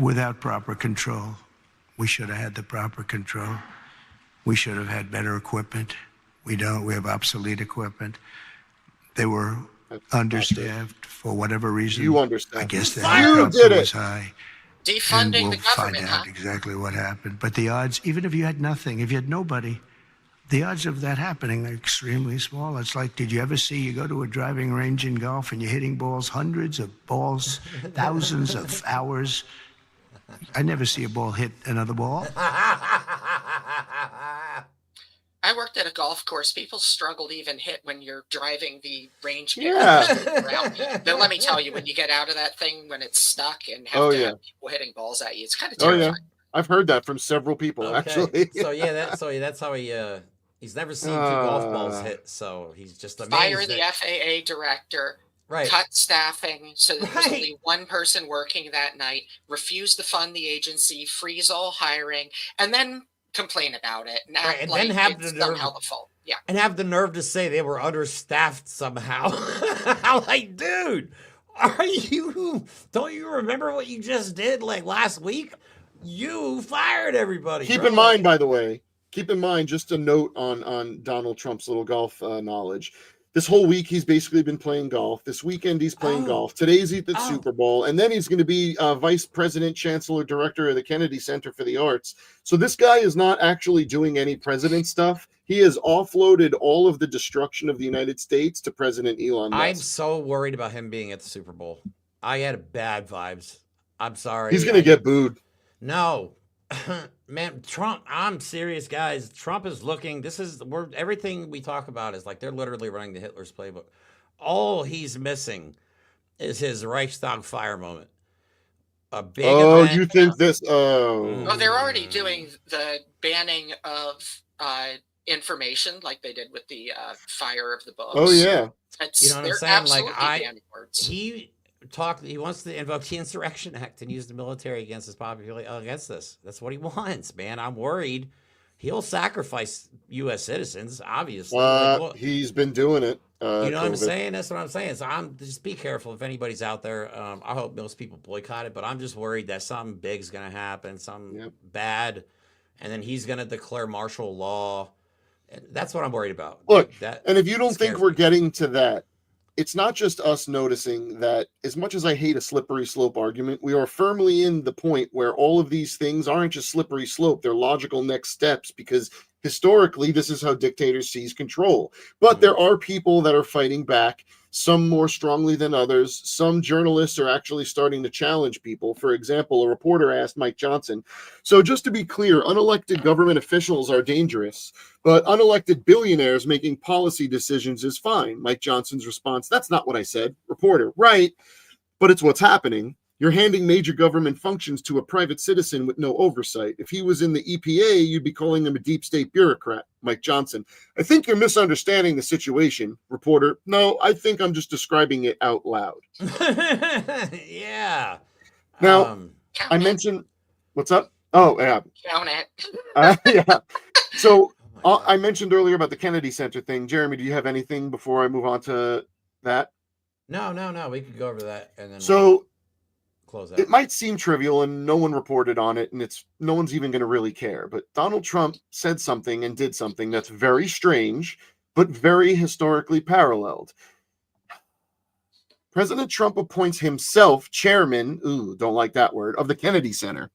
without proper control. We should have had the proper control. We should have had better equipment. We don't. We have obsolete equipment. They were understaffed for whatever reason. You understand. I guess the you did was high. Defunding and the we'll government, find out exactly what happened. But the odds, even if you had nothing, if you had nobody, the odds of that happening are extremely small. It's like, did you ever see, you go to a driving range in golf and you're hitting balls, hundreds of balls, thousands of hours. I never see a ball hit another ball. I worked at a golf course. People struggle to even hit when you're driving the range. Around. Then let me tell you, when you get out of that thing, when it's stuck and have to have people hitting balls at you, it's kind of terrifying. I've heard that from several people, actually. That's how he's never seen 2 golf balls hit, so he's just amazed. Fire the FAA director. Right. Cut staffing so there was only one person working that night, refuse to fund the agency, freeze all hiring, and then complain about it and act and like then have it's the nerve, somehow the fault. Yeah. And have the nerve to say they were understaffed somehow. Like, dude, don't you remember what you just did like last week? You fired everybody. Keep in mind, by the way, just a note on Donald Trump's little golf knowledge. This whole week, he's basically been playing golf. This weekend, he's playing golf. Today's at the Super Bowl. And then he's going to be Vice President, Chancellor, Director of the Kennedy Center for the Arts. So this guy is not actually doing any president stuff. He has offloaded all of the destruction of the United States to President Elon Musk. I'm so worried about him being at the Super Bowl. I had bad vibes. I'm sorry. He's going to get booed. No. Man, Trump, I'm serious, guys. Trump is looking, everything we talk about is like they're literally running the Hitler's playbook. All he's missing is his Reichstag fire moment. A big event. You think this? Oh, they're already doing the banning of information like they did with the fire of the books. Oh, yeah. You know what I'm saying? Like, he wants to invoke the Insurrection Act and use the military against his population, against this. That's what he wants, man. I'm worried he'll sacrifice U.S. citizens, obviously. He's been doing it. You know what I'm saying? That's what I'm saying. So just be careful if anybody's out there. I hope most people boycott it, but I'm just worried that something big's going to happen, something bad, and then he's going to declare martial law. And that's what I'm worried about. Look, and if you don't think we're getting to that, it's not just us noticing that as much as I hate a slippery slope argument, we are firmly in the point where all of these things aren't just slippery slope. They're logical next steps because historically, this is how dictators seize control. But there are people that are fighting back, some more strongly than others. Some journalists are actually starting to challenge people. For example, a reporter asked Mike Johnson, so just to be clear, unelected government officials are dangerous, but unelected billionaires making policy decisions is fine. Mike Johnson's response, that's not what I said. Reporter, right, but it's what's happening. You're handing major government functions to a private citizen with no oversight. If he was in the EPA, you'd be calling him a deep state bureaucrat. Mike Johnson, I think you're misunderstanding the situation. Reporter, no, I think I'm just describing it out loud. Yeah. Now, I mentioned, what's up? Oh, yeah. Count it. Yeah. So I mentioned earlier about the Kennedy Center thing. Jeremy, do you have anything before I move on to that? No. We could go over that and then close out. It might seem trivial and no one reported on it, and no one's even going to really care. But Donald Trump said something and did something that's very strange, but very historically paralleled. President Trump appoints himself chairman, don't like that word, of the Kennedy Center.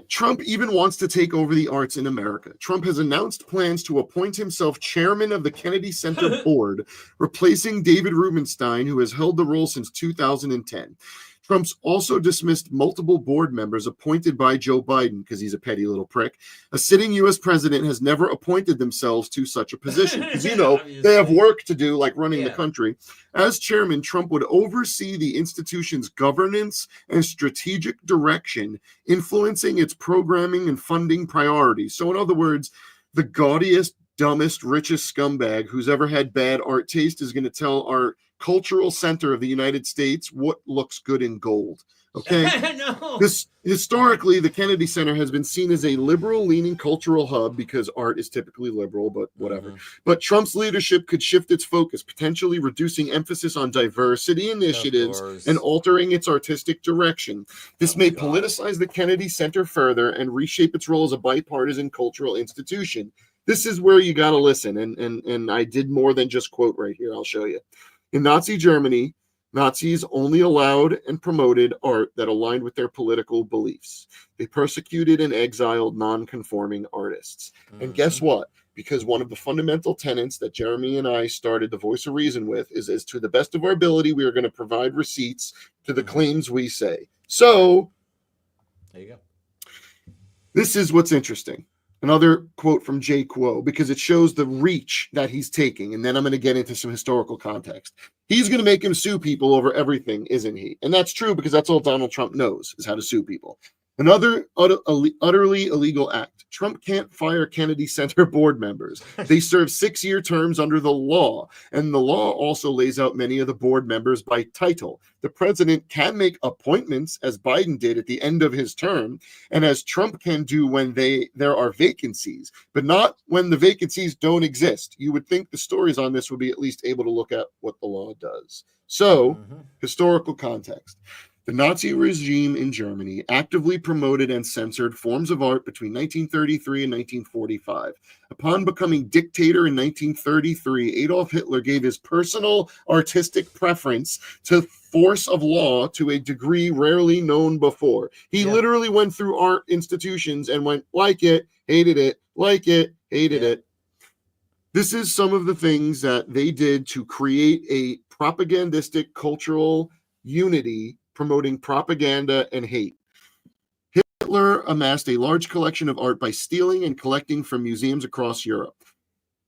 Trump even wants to take over the arts in America. Trump has announced plans to appoint himself chairman of the Kennedy Center board, replacing David Rubenstein, who has held the role since 2010. Trump's also dismissed multiple board members appointed by Joe Biden because he's a petty little prick. A sitting U.S. president has never appointed themselves to such a position because, they have work to do, like running the country. As chairman, Trump would oversee the institution's governance and strategic direction, influencing its programming and funding priorities. So in other words, the gaudiest, dumbest, richest scumbag who's ever had bad art taste is going to tell our cultural center of the United States what looks good in gold. Okay. No. Historically, the Kennedy Center has been seen as a liberal-leaning cultural hub because art is typically liberal, but whatever. But Trump's leadership could shift its focus, potentially reducing emphasis on diversity initiatives and altering its artistic direction. This may politicize the Kennedy Center further and reshape its role as a bipartisan cultural institution. This is where you got to listen, and I did more than just quote right here. I'll show you. In Nazi Germany, Nazis only allowed and promoted art that aligned with their political beliefs. They persecuted and exiled non-conforming artists. And guess what? Because one of the fundamental tenets that Jeremy and I started the Voice of Reason with is, to the best of our ability, we are going to provide receipts to the claims we say. So, there you go. This is what's interesting. Another quote from Jay Kuo, because it shows the reach that he's taking. And then I'm going to get into some historical context. He's going to make him sue people over everything, isn't he? And that's true because that's all Donald Trump knows, is how to sue people. Another utterly illegal act. Trump can't fire Kennedy Center board members. They serve 6-year terms under the law, and the law also lays out many of the board members by title. The president can make appointments, as Biden did at the end of his term, and as Trump can do when there are vacancies, but not when the vacancies don't exist. You would think the stories on this would be at least able to look at what the law does. So, historical context. The Nazi regime in Germany actively promoted and censored forms of art between 1933 and 1945. Upon becoming dictator in 1933, Adolf Hitler gave his personal artistic preference to force of law to a degree rarely known before. He literally went through art institutions and went, like it, hated it, like it, hated it. This is some of the things that they did to create a propagandistic cultural unity promoting propaganda and hate. Hitler amassed a large collection of art by stealing and collecting from museums across Europe.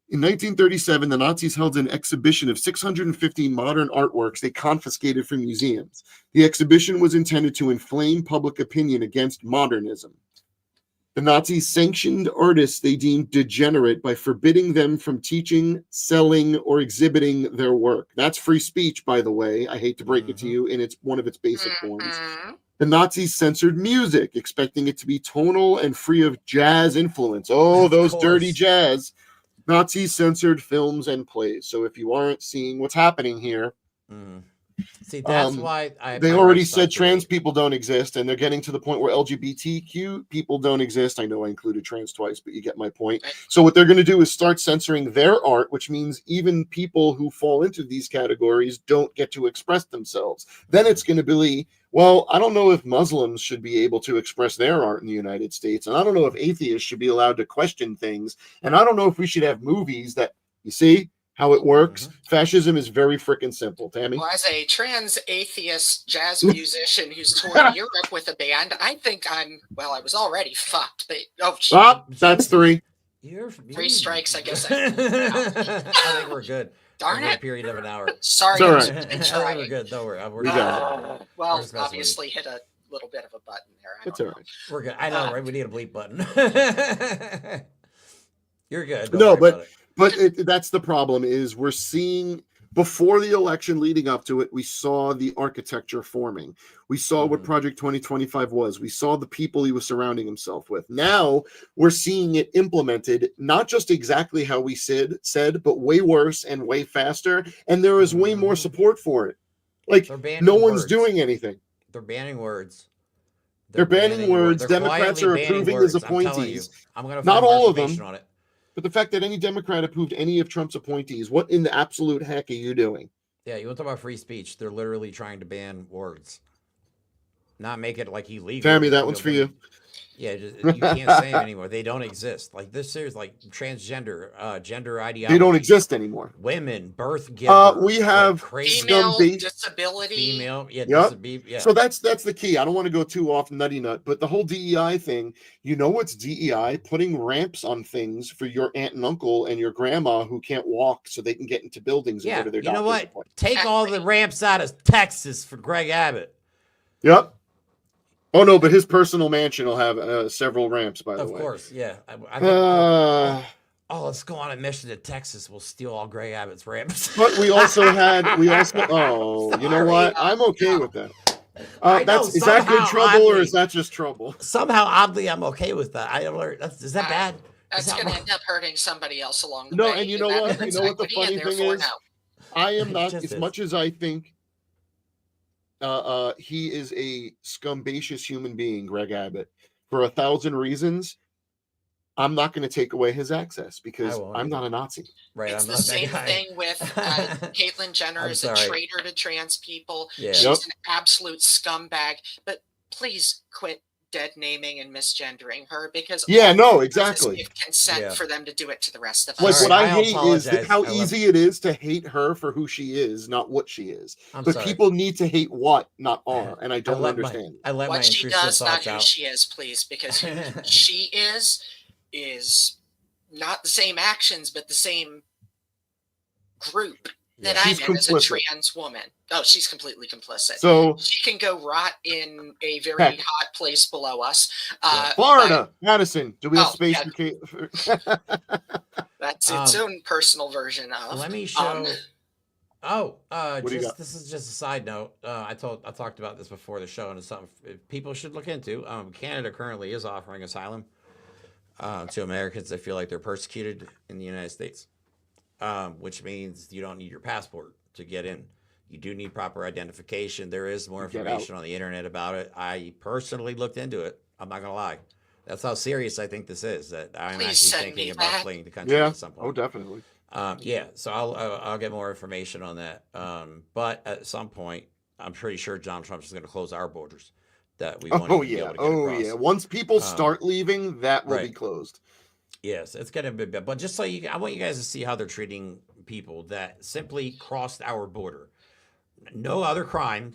In 1937, the Nazis held an exhibition of 650 modern artworks they confiscated from museums. The exhibition was intended to inflame public opinion against modernism. The Nazis sanctioned artists they deemed degenerate by forbidding them from teaching, selling, or exhibiting their work. That's free speech, by the way. I hate to break it to you, in one of its basic forms. The Nazis censored music, expecting it to be tonal and free of jazz influence. Oh, those dirty jazz. Nazis censored films and plays. So if you aren't seeing what's happening here, see, that's why they already said trans people don't exist, and they're getting to the point where LGBTQ people don't exist. I know I included trans twice, but you get my point. So what they're going to do is start censoring their art, which means even people who fall into these categories don't get to express themselves. Then it's going to be, well, I don't know if Muslims should be able to express their art in the United States, and I don't know if atheists should be allowed to question things, and I don't know if we should have movies that, you see how it works. Fascism is very freaking simple. Tammy? Well, as a trans atheist jazz musician who's toured Europe with a band, I think I was already fucked. But that's 3. Three strikes, I guess. I think we're good. Darn it. A period of an hour. Sorry. It's all I think we're good. Don't worry. Well, obviously hit a little bit of a button there. It's all right. We're good. I know, right? We need a bleep button. You're good. No, but that's the problem is we're seeing before the election leading up to it, we saw the architecture forming. We saw what Project 2025 was. We saw the people he was surrounding himself with. Now we're seeing it implemented, not just exactly how we said, but way worse and way faster. And there is way more support for it. Like no one's doing anything. They're banning words. They're banning words. Democrats are approving his appointees. I'm going to not all of them. On it. But the fact that any Democrat approved any of Trump's appointees, what in the absolute heck are you doing? Yeah, you want to talk about free speech? They're literally trying to ban words, not make it like illegal. Tammy, that one's for you. Yeah, you can't say them anymore. They don't exist. Like this is like transgender, gender ideology. They don't exist anymore. Women, birth giver. We have female disability. Female, yeah, yeah. So that's the key. I don't want to go too off nutty nut, but the whole DEI thing. You know what's DEI? Putting ramps on things for your aunt and uncle and your grandma who can't walk, so they can get into buildings. Yeah, and go to their you know what? appointment. Take all the ramps out of Texas for Greg Abbott. Yep. Oh no, but his personal mansion will have several ramps. By the way, of course, yeah. I think, let's go on a mission to Texas. We'll steal all Greg Abbott's ramps. But you know what? I'm okay with that. Is that good trouble or is that just trouble? Somehow, oddly, I'm okay with that. Is that bad? That's going to end up hurting somebody else along the way. No, and you know what? You know what the funny thing is? I am not as much as I think. He is a scumbacious human being, Greg Abbott, for 1,000 reasons. I'm not going to take away his access because I'm not a Nazi. Right. It's the same thing with Caitlyn Jenner is a traitor to trans people. Yeah. She's an absolute scumbag. But please quit dead naming and misgendering her because exactly. Give consent for them to do it to the rest of us. Like what I hate is how easy it is to hate her for who she is, not what she is. People need to hate what, not are, and I don't understand. What she does, not who she is, please, because who she is not the same actions, but the same group that I'm in as a trans woman. Oh, she's completely complicit. So she can go rot in a very hot place below us. Florida, Madison. Do we have space for that's its own personal version of. Let me show. This is just a side note. I talked about this before the show, and it's something people should look into. Canada currently is offering asylum to Americans that feel like they're persecuted in the United States, which means you don't need your passport to get in. You do need proper identification. There is more information on the internet about it. I personally looked into it. I'm not going to lie. That's how serious I think this is, that I'm actually thinking about fleeing the country at some point. Oh, definitely. So I'll get more information on that. But at some point, I'm pretty sure Donald Trump is going to close our borders. That we want to be able to get across. Once people start leaving, that will be closed. Yes, it's going to be bad. But just so I want you guys to see how they're treating people that simply crossed our border. No other crime,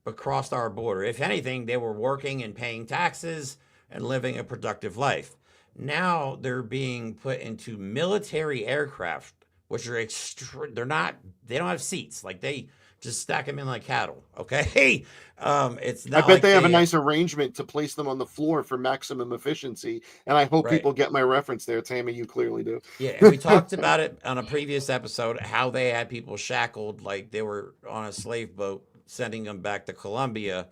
but crossed our border. If anything, they were working and paying taxes and living a productive life. Now they're being put into military aircraft, which are they don't have seats. Like they just stack them in like cattle. Okay. It's not. I bet they have a nice arrangement to place them on the floor for maximum efficiency. And I hope people get my reference there. Tammy, you clearly do. Yeah. And we talked about it on a previous episode, how they had people shackled like they were on a slave boat, sending them back to Colombia.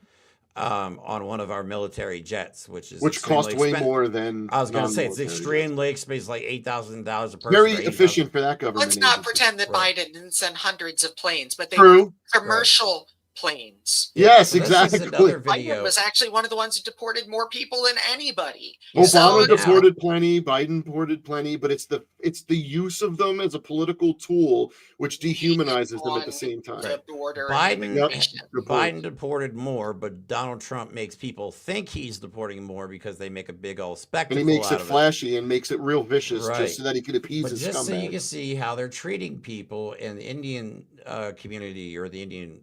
on one of our military jets, which cost way more than I was going to say. It's extremely expensive, like $8,000 a person. Very efficient for that government. Let's not pretend that Biden didn't send hundreds of planes, but they True. were commercial planes. Yes, so exactly. This is another video. Biden was actually one of the ones who deported more people than anybody. Obama deported plenty, Biden deported plenty, but it's the use of them as a political tool which dehumanizes them at the same time. The border Biden deported more, but Donald Trump makes people think he's deporting more because they make a big old spectacle. And he makes it flashy and makes it real vicious, just so that he could appease his just scumbag. So you can see how they're treating people in the Indian community, or the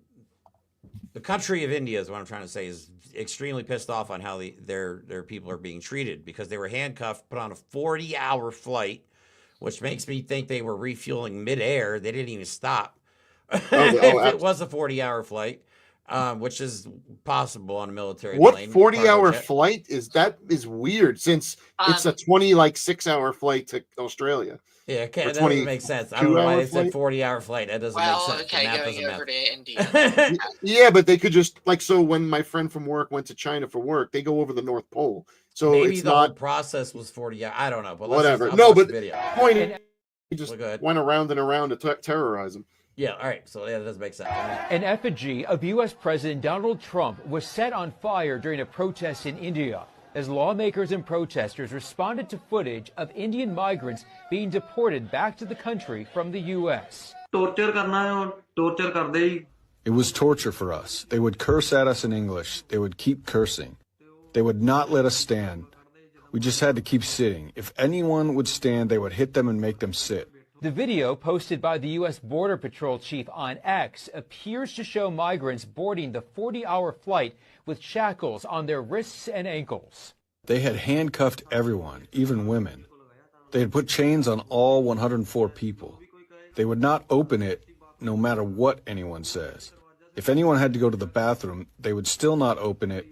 country of India is what I'm trying to say, is extremely pissed off on how their people are being treated, because they were handcuffed, put on a 40-hour flight, which makes me think they were refueling midair. They didn't even stop. If it was a 40-hour flight, which is possible on a military plane. What 40-hour flight is that? Is weird, since it's a 6-hour flight to Australia. Yeah, that doesn't make sense. I don't know why they said 40-hour flight. That doesn't make sense. Okay, going over to India. Yeah, but they could just, like, so when my friend from work went to China for work, they go over the North Pole. So maybe it's the whole process was 40 hours. I don't know, but whatever. Point is, he just went around and around to terrorize them. Yeah, all right. So that doesn't make sense. An effigy of U.S. President Donald Trump was set on fire during a protest in India as lawmakers and protesters responded to footage of Indian migrants being deported back to the country from the U.S. It was torture for us. They would curse at us in English. They would keep cursing. They would not let us stand. We just had to keep sitting. If anyone would stand, they would hit them and make them sit. The video posted by the U.S. Border Patrol chief on X appears to show migrants boarding the 40-hour flight with shackles on their wrists and ankles. They had handcuffed everyone, even women. They had put chains on all 104 people. They would not open it no matter what anyone says. If anyone had to go to the bathroom, they would still not open it.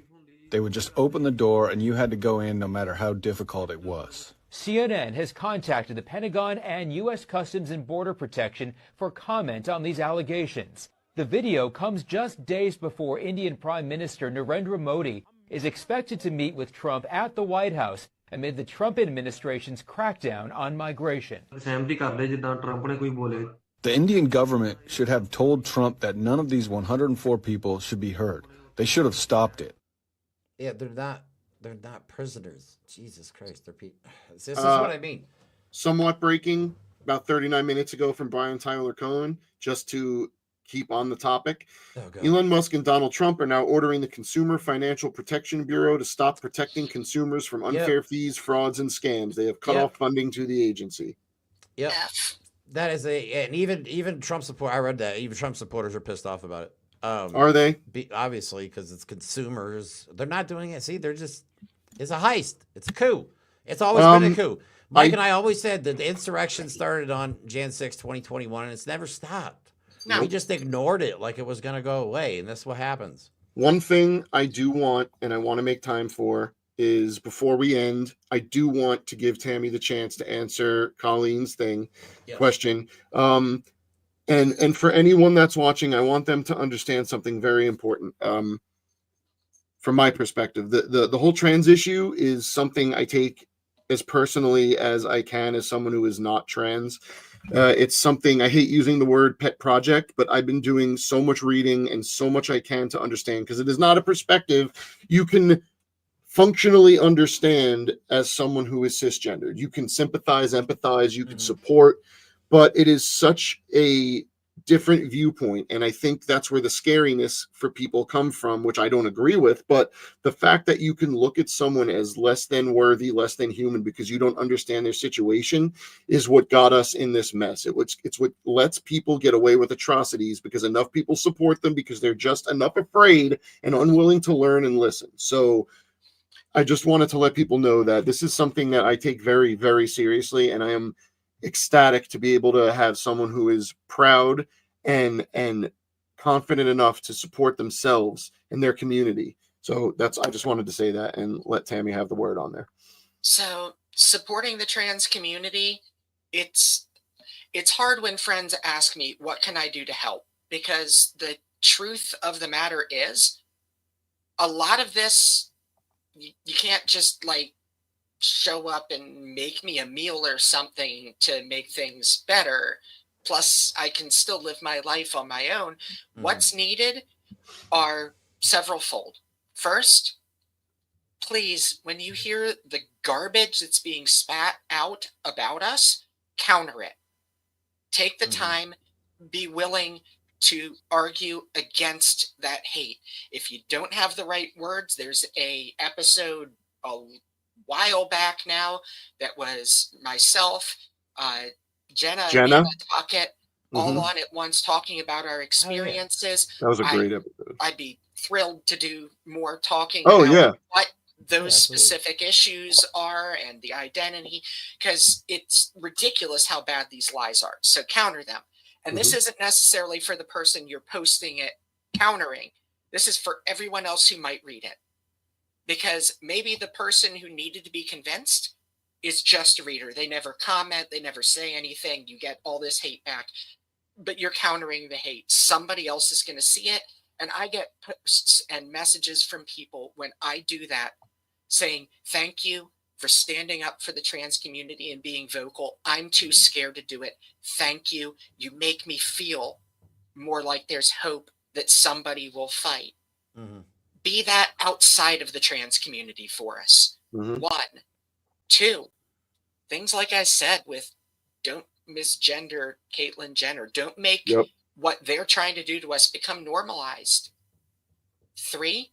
They would just open the door and you had to go in no matter how difficult it was. CNN has contacted the Pentagon and U.S. Customs and Border Protection for comment on these allegations. The video comes just days before Indian Prime Minister Narendra Modi is expected to meet with Trump at the White House amid the Trump administration's crackdown on migration. The Indian government should have told Trump that none of these 104 people should be hurt. They should have stopped it. Yeah, they're not prisoners. Jesus Christ, they're people. This is what I mean. Somewhat breaking about 39 minutes ago from Brian Tyler Cohen, just to keep on the topic. Elon Musk and Donald Trump are now ordering the Consumer Financial Protection Bureau to stop protecting consumers from unfair fees, frauds, and scams. They have cut off funding to the agency. Yep. That is and even Trump support. I read that. Even Trump supporters are pissed off about it. Are they? Obviously, because it's consumers. They're not doing it. See, they're just. It's a heist. It's a coup. It's always been a coup. Mike and I always said that the insurrection started on Jan 6, 2021, and it's never stopped. No. We just ignored it like it was going to go away, and that's what happens. One thing I do want, and I want to make time for, is before we end, I do want to give Tammy the chance to answer Colleen's question. And for anyone that's watching, I want them to understand something very important. From my perspective, the whole trans issue is something I take as personally as I can as someone who is not trans. It's something, I hate using the word pet project, but I've been doing so much reading and so much I can to understand, because it is not a perspective you can functionally understand as someone who is cisgendered. You can sympathize, empathize, you can support, but it is such a different viewpoint, and I think that's where the scariness for people come from, which I don't agree with. But the fact that you can look at someone as less than worthy, less than human, because you don't understand their situation, is what got us in this mess. It's what lets people get away with atrocities, because enough people support them, because they're just enough afraid and unwilling to learn and listen. So I just wanted to let people know that this is something that I take very, very seriously, and I am ecstatic to be able to have someone who is proud and confident enough to support themselves and their community. So I just wanted to say that and let Tammy have the word on there. So supporting the trans community, it's hard when friends ask me, what can I do to help? Because the truth of the matter is, a lot of this, you can't just like show up and make me a meal or something to make things better. Plus, I can still live my life on my own. What's needed are several fold. First, please, when you hear the garbage that's being spat out about us, counter it. Take the time, be willing to argue against that hate. If you don't have the right words, there's a episode a while back now that was myself, Jenna and Anna Tuckett, all on at once talking about our experiences. That was a great episode. I'd be thrilled to do more talking about what those specific issues are and the identity, because it's ridiculous how bad these lies are. So counter them. And this isn't necessarily for the person you're posting it countering. This is for everyone else who might read it. Because maybe the person who needed to be convinced is just a reader. They never comment. They never say anything. You get all this hate back. But you're countering the hate. Somebody else is going to see it. And I get posts and messages from people when I do that saying, thank you for standing up for the trans community and being vocal. I'm too scared to do it. Thank you. You make me feel more like there's hope that somebody will fight. Be that outside of the trans community for us. 1. 2, things like I said with don't misgender Caitlyn Jenner. Don't make what they're trying to do to us become normalized. 3,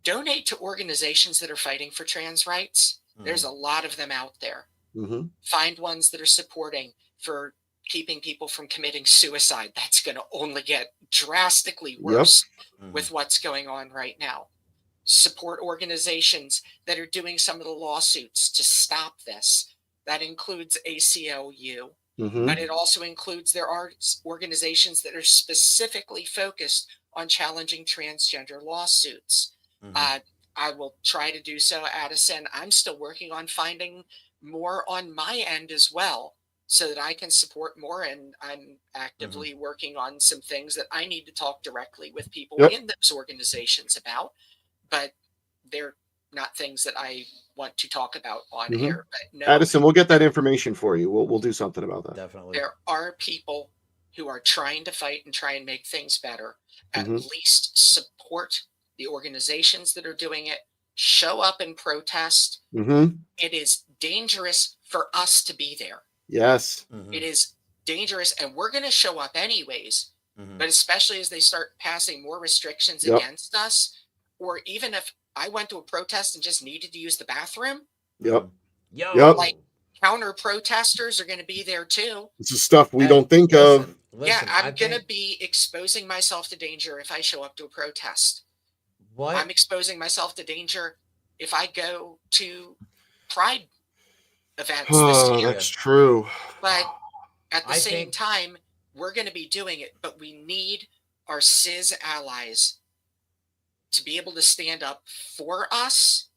donate to organizations that are fighting for trans rights. There's a lot of them out there. Find ones that are supporting for keeping people from committing suicide. That's going to only get drastically worse with what's going on right now. Support organizations that are doing some of the lawsuits to stop this. That includes ACLU, but it also includes there are organizations that are specifically focused on challenging transgender lawsuits. I will try to do so, Addison. I'm still working on finding more on my end as well so that I can support more. And I'm actively working on some things that I need to talk directly with people in those organizations about, but they're not things that I want to talk about on here. But no, Addison, we'll get that information for you. We'll do something about that. Definitely. There are people who are trying to fight and try and make things better. At least support the organizations that are doing it. Show up and protest. It is dangerous for us to be there. Yes. It is dangerous, and we're going to show up anyways. But especially as they start passing more restrictions against us, or even if I went to a protest and just needed to use the bathroom, like counter protesters are going to be there too. This is stuff we don't think of. Listen, I'm going to be exposing myself to danger if I show up to a protest. I'm exposing myself to danger if I go to Pride events this year. That's true. But at the same time, we're going to be doing it. But we need our cis allies to be able to stand up for us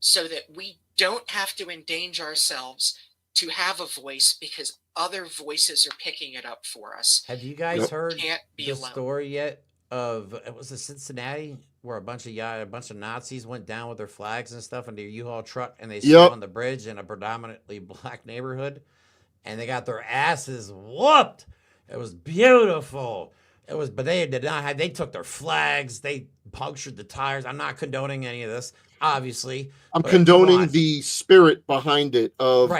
so that we don't have to endanger ourselves to have a voice because other voices are picking it up for us. Have you guys heard the story yet of, it was Cincinnati, where a bunch of Nazis went down with their flags and stuff in their U-Haul truck, and they stood on the bridge in a predominantly black neighborhood, and they got their asses whooped. It was beautiful. It was, but they did not have. They took their flags. They punctured the tires. I'm not condoning any of this, obviously. I'm condoning the spirit behind it. Of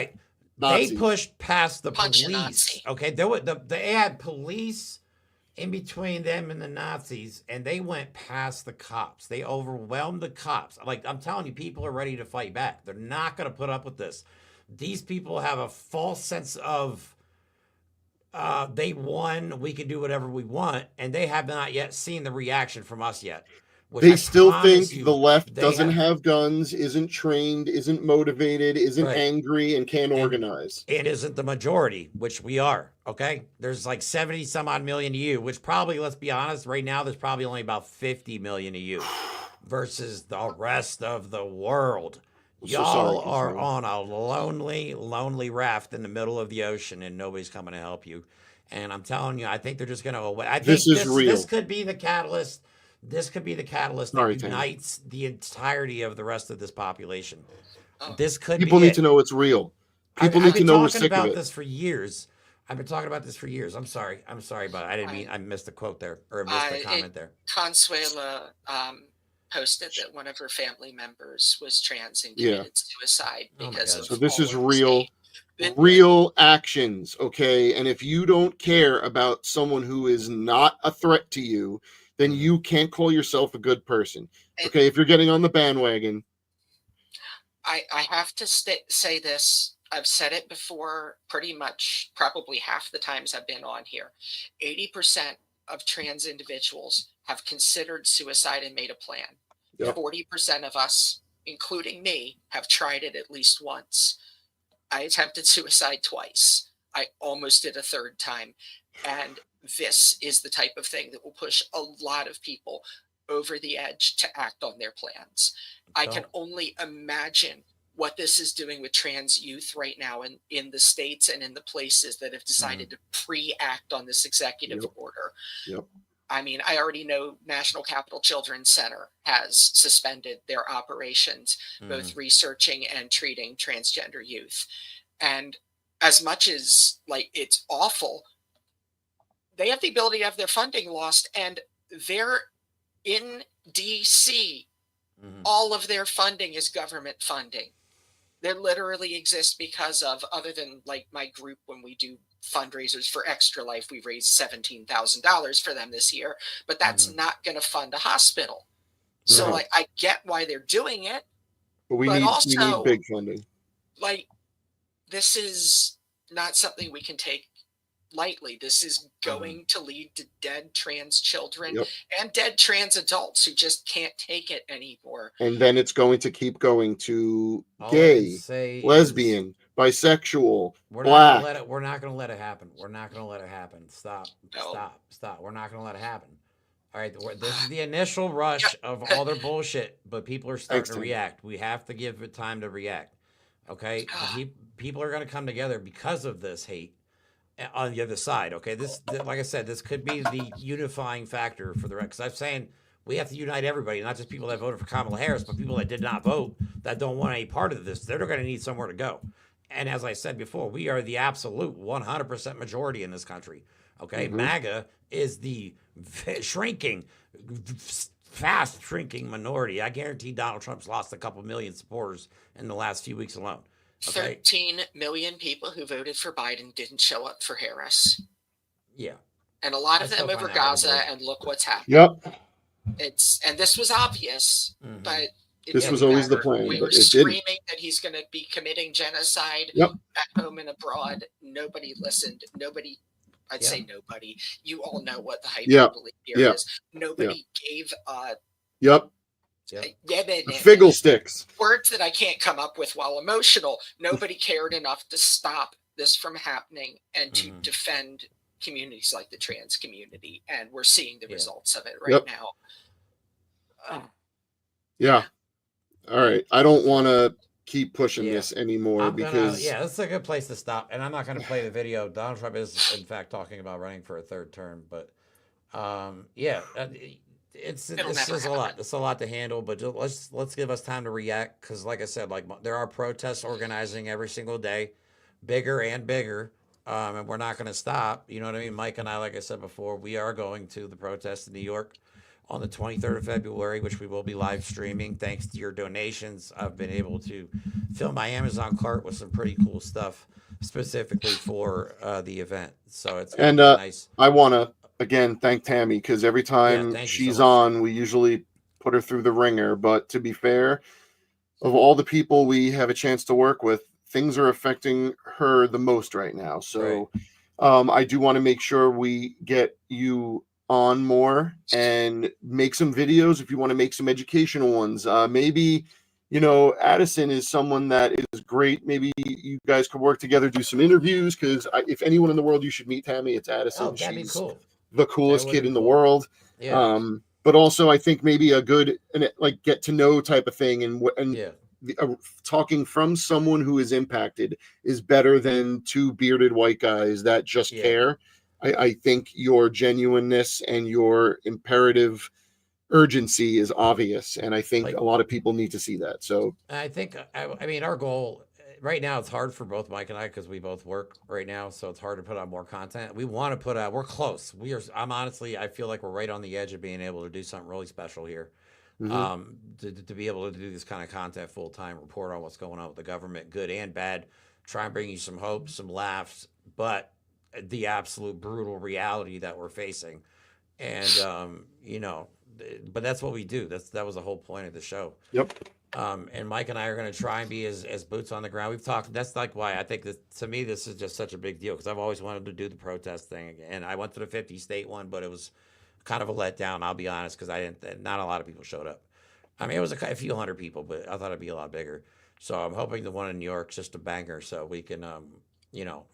Nazis. They pushed past the police. Okay, they had police in between them and the Nazis, and they went past the cops. They overwhelmed the cops. Like, I'm telling you, people are ready to fight back. They're not going to put up with this. These people have a false sense of they won, we can do whatever we want, and they have not yet seen the reaction from us yet. They still think the left doesn't have guns, isn't trained, isn't motivated, isn't angry, and can't organize. It isn't the majority, which we are, okay? There's like 70 some odd million of you, which probably, let's be honest, right now there's probably only about 50 million of you versus the rest of the world. Y'all are on a lonely, lonely raft in the middle of the ocean, and nobody's coming to help you. And I'm telling you, I think they're just going to, I think this could be the catalyst This could be the catalyst that Sorry, Tammy. unites the entirety of the rest of this population. Oh. This could People be need to know it's real. People I've need to been know we're talking sick of about it. this for years. I've been talking about this for years. I'm sorry, but I didn't mean I missed the quote there or missed the comment there. Consuela posted that one of her family members was trans and committed suicide because of. So this all is of real actions, okay? And if you don't care about someone who is not a threat to you, then you can't call yourself a good person. Okay, if you're getting on the bandwagon. I have to say this. I've said it before, pretty much probably half the times I've been on here. 80% of trans individuals have considered suicide and made a plan. 40% of us, including me, have tried it at least once. I attempted suicide twice. I almost did a third time. And this is the type of thing that will push a lot of people over the edge to act on their plans. I can only imagine what this is doing with trans youth right now in the states and in the places that have decided to pre-act on this executive order. I mean, I already know National Capital Children's Center has suspended their operations, both researching and treating transgender youth. And as much as like it's awful, they have the ability to have their funding lost, and they're in DC. All of their funding is government funding. They literally exist because of, other than like my group, when we do fundraisers for Extra Life, we raised $17,000 for them this year, but that's not going to fund a hospital. So like, I get why they're doing it, but we need big funding. Like, this is not something we can take lightly. This is going to lead to dead trans children and dead trans adults who just can't take it anymore. And then it's going to keep going to gay, lesbian, bisexual, black. We're not going to let it happen. We're not going to let it happen. Stop. We're not going to let it happen. All right. This is the initial rush of all their bullshit, but people are starting to react. We have to give it time to react. Okay. People are going to come together because of this hate on the other side. Okay. Like I said, this could be the unifying factor for the rest. Because I'm saying we have to unite everybody, not just people that voted for Kamala Harris, but people that did not vote, that don't want any part of this. They're going to need somewhere to go. And as I said before, we are the absolute 100% majority in this country. Okay. MAGA is the fast shrinking minority. I guarantee Donald Trump's lost a couple million supporters in the last few weeks alone. Okay? 13 million people who voted for Biden didn't show up for Harris. Yeah. And a lot of them over Gaza, and look what's happened. And this was obvious, but this was always the plan. We were screaming that he's going to be committing genocide at home and abroad. Nobody listened. Nobody, I'd say nobody. You all know what the hyperbole here is. Nobody gave Figgle sticks. Words that I can't come up with while emotional. Nobody cared enough to stop this from happening and to defend communities like the trans community. And we're seeing the results of it right now. All right. I don't want to keep pushing this anymore because this is a good place to stop. And I'm not going to play the video. Donald Trump is in fact talking about running for a third term, but this is a lot. It's a lot to handle, but let's give us time to react. Because like I said, like there are protests organizing every single day, bigger and bigger. And we're not going to stop. You know what I mean? Mike and I, like I said before, we are going to the protest in New York on the 23rd of February, which we will be live streaming. Thanks to your donations, I've been able to fill my Amazon cart with some pretty cool stuff specifically for the event. So it's nice. I want to, again, thank Tammy, because every time she's on, we usually put her through the ringer. But to be fair, of all the people we have a chance to work with, things are affecting her the most right now. So I do want to make sure we get you on more and make some videos if you want to make some educational ones. Maybe, Addison is someone that is great. Maybe you guys could work together, do some interviews, because if anyone in the world you should meet Tammy, it's Addison. Oh, that'd be cool. The coolest kid in the world. Yeah. But also I think maybe a good like get to know type of thing, and talking from someone who is impacted is better than two bearded white guys that just care. I think your genuineness and your imperative urgency is obvious, and I think a lot of people need to see that. So I think, I mean, our goal right now, it's hard for both Mike and I because we both work right now, so it's hard to put out more content. We want to put out. We're close. I feel like we're right on the edge of being able to do something really special here. To be able to do this kind of content full time, report on what's going on with the government, good and bad, try and bring you some hope, some laughs, but the absolute brutal reality that we're facing. And, but that's what we do. That was the whole point of the show. Yep. And Mike and I are going to try and be as boots on the ground. We've talked. That's like why I think that to me this is just such a big deal because I've always wanted to do the protest thing again. And I went to the 50 state one, but it was kind of a letdown. I'll be honest because not a lot of people showed up. I mean, it was a few hundred people, but I thought it'd be a lot bigger. So I'm hoping the one in New York's just a banger, so we can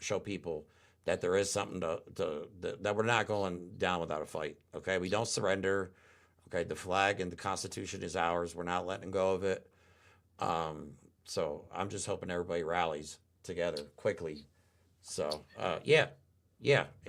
show people that there is something that we're not going down without a fight. Okay, we don't surrender. Okay, the flag and the Constitution is ours. We're not letting go of it. So I'm just hoping everybody rallies together quickly. So yeah.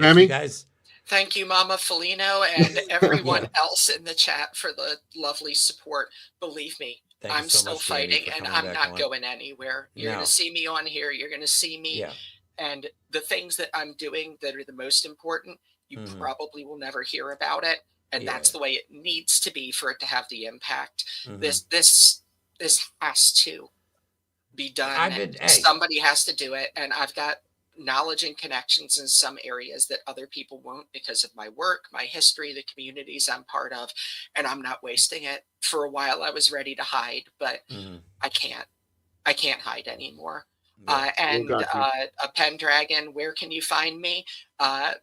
Amy? You guys. Thank you, Mama Felino, and everyone else in the chat for the lovely support. Believe me, I'm still fighting, and I'm not going anywhere. You're going to see me on here. You're going to see me. Yeah. And the things that I'm doing that are the most important, you probably will never hear about it. And that's the way it needs to be for it to have the impact. This has to be done. Somebody has to do it. And I've got knowledge and connections in some areas that other people won't because of my work, my history, the communities I'm part of. And I'm not wasting it. For a while, I was ready to hide, but I can't hide anymore. A Pendragon, where can you find me?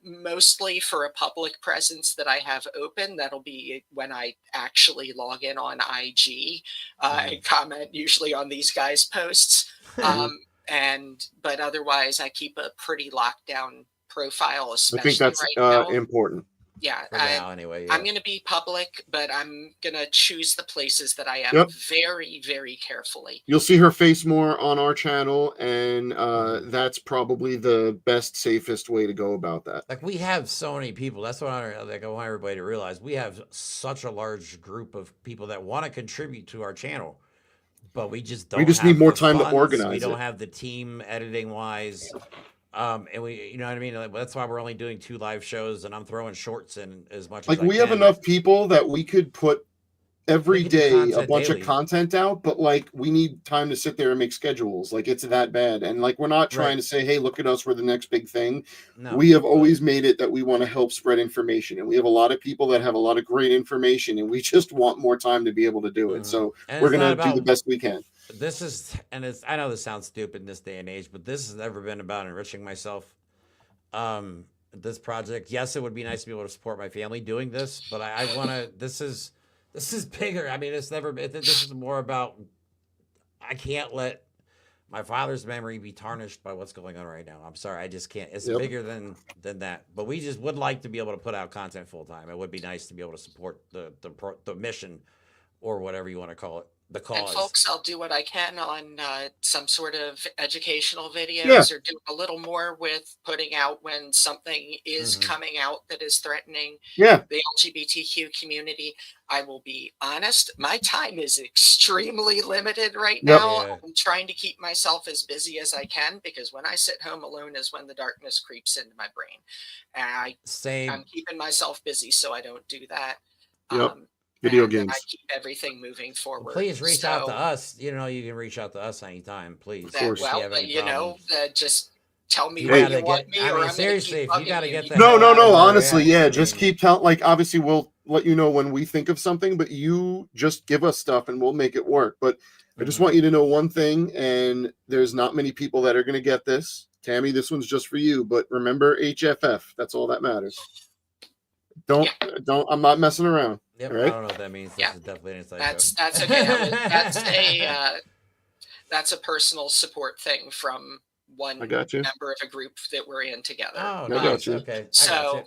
Mostly for a public presence that I have open. That'll be when I actually log in on IG and comment usually on these guys' posts. But otherwise, I keep a pretty locked down profile, especially I think that's right now. important. Yeah, anyway, I'm going to be public, but I'm going to choose the places that I am very, very carefully. You'll see her face more on our channel, and that's probably the best, safest way to go about that. Like, we have so many people. That's what I want everybody to realize. We have such a large group of people that want to contribute to our channel, but we just don't. We just need more time to organize. We don't have the team editing wise. And we, you know what I mean? That's why we're only doing 2 live shows, and I'm throwing shorts in as much as I can. We have enough people that we could put every day a bunch of content out, but we need time to sit there and make schedules. It's that bad. And we're not trying to say, hey, look at us, we're the next big thing. No, we have always made it that we want to help spread information, and we have a lot of people that have a lot of great information, and we just want more time to be able to do it. So we're going to do the best we can. I know this sounds stupid in this day and age, but this has never been about enriching myself. This project, yes, it would be nice to be able to support my family doing this, but I want to, this is bigger. I mean, this is more about, I can't let my father's memory be tarnished by what's going on right now. I'm sorry. I just can't. It's bigger than that, but we just would like to be able to put out content full time. It would be nice to be able to support the mission or whatever you want to call it. The cause. And folks, I'll do what I can on some sort of educational videos or do a little more with putting out when something is coming out that is threatening the LGBTQ community. I will be honest, my time is extremely limited right now. I'm trying to keep myself as busy as I can because when I sit home alone is when the darkness creeps into my brain. And I'm keeping myself busy so I don't do that. Video games. I keep everything moving forward. Please reach out to us. You can reach out to us anytime, please. Of course. Just tell me where you want me. I mean, seriously, if you got to get that. No. Honestly, just keep telling. Obviously, we'll let you know when we think of something, but you just give us stuff and we'll make it work. But I just want you to know one thing, and there's not many people that are going to get this. Tammy, this one's just for you. But remember HFF. That's all that matters. Don't. I'm not messing around. Yep, right? I don't know what that means. This is definitely an inside joke. That's okay. That's a personal support thing from one member of a group that we're in together. Oh, nice. Okay. So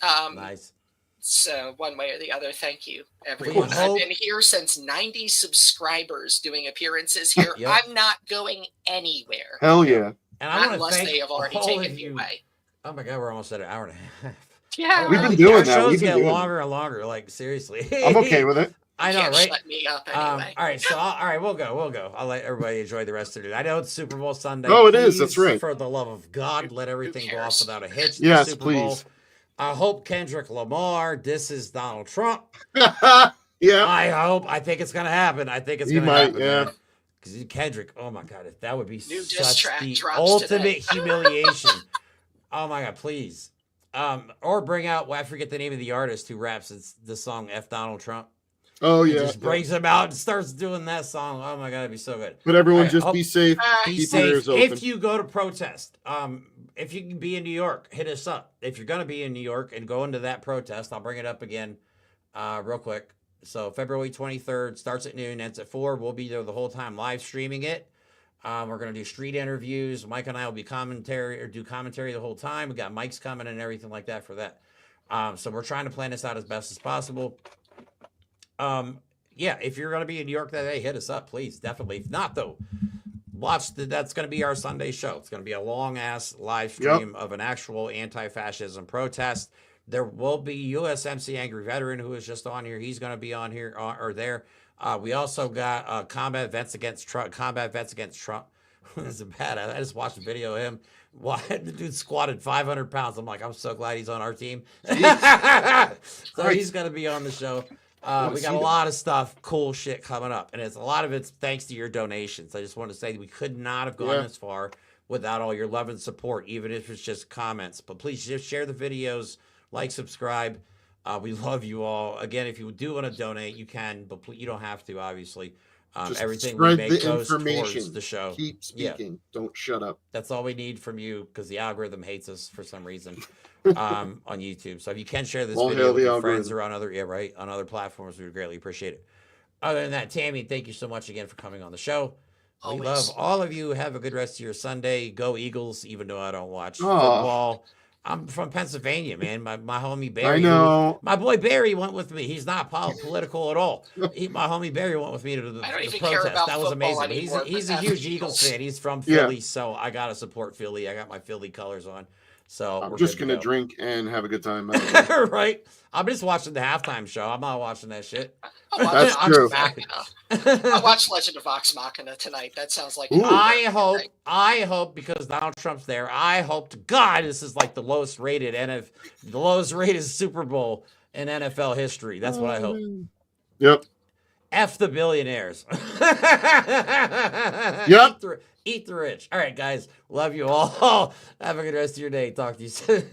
nice. So one way or the other, thank you, everyone. I've been here since 90 subscribers doing appearances here. I'm not going anywhere. Hell yeah. And unless they have already taken me away. Oh my God, we're almost at an hour and a half. Yeah. We've been doing Our that. shows We've been get doing longer and longer. Like seriously. I'm okay with it. I know, Can't right? shut me up anyway. All right, so all right, we'll go. I'll let everybody enjoy the rest of it. I know it's Super Bowl Sunday. Oh, it is. That's Please, right. For the love of God, let everything go off without a hitch. in Yes, the Super Bowl. please. I hope Kendrick Lamar disses Donald Trump. Yeah. I think it's gonna happen. I think it's gonna happen. Yeah. Because Kendrick, oh my God, that would be New diss such track the drops ultimate today. humiliation. Oh my God, please. Or bring out, I forget the name of the artist who raps the song F Donald Trump. Oh yeah. Just brings him out and starts doing that song. Oh my God, it'd be so good. But everyone, All right, just be safe. Be Keep your ears safe. open. If you go to protest, if you can be in New York, hit us up. If you're going to be in New York and go into that protest, I'll bring it up again real quick. So February 23rd starts at noon, ends at 4. We'll be there the whole time live streaming it. We're going to do street interviews. Mike and I will do commentary the whole time. We got mics coming and everything like that for that. So we're trying to plan this out as best as possible. Yeah, if you're going to be in New York that day, hit us up, please. Definitely. If not, though, that's going to be our Sunday show. It's going to be a long-ass live stream of an actual anti-fascism protest. There will be USMC Angry Veteran, who is just on here. He's going to be on here or there. We also got combat vets against Trump. It's a bad. I just watched a video of him. The dude squatted 500 pounds. I'm like, I'm so glad he's on our team. So he's going to be on the show. We got a lot of stuff, cool shit coming up, and a lot of it's thanks to your donations. I just want to say we could not have gone this far without all your love and support, even if it's just comments. But please just share the videos, like, subscribe. We love you all. Again, if you do want to donate, you can, but you don't have to, obviously. Everything we make goes towards the show. Keep speaking. Don't shut up. That's all we need from you, because the algorithm hates us for some reason on YouTube. So if you can share this video with your friends or on other platforms, we would greatly appreciate it. Other than that, Tammy, thank you so much again for coming on the show. Always. We love all of you. Have a good rest of your Sunday. Go Eagles, even though I don't watch football. I'm from Pennsylvania, man. My homie Barry. I know. My boy Barry went with me. He's not political at all. My homie Barry went with me to the protest. That was amazing. He's a huge Eagles fan. He's from Philly, so I gotta support Philly. I got my Philly colors on. So I'm just gonna drink and have a good time. Right? I'm just watching the halftime show. I'm not watching that shit. That's true. I watched Legend of Vox Machina tonight. That sounds like I hope because Donald Trump's there. I hope to God this is like the lowest rated Super Bowl in NFL history. That's what I hope. Yep. F the billionaires. Yep. Eat the rich. All right, guys. Love you all. Have a good rest of your day. Talk to you soon.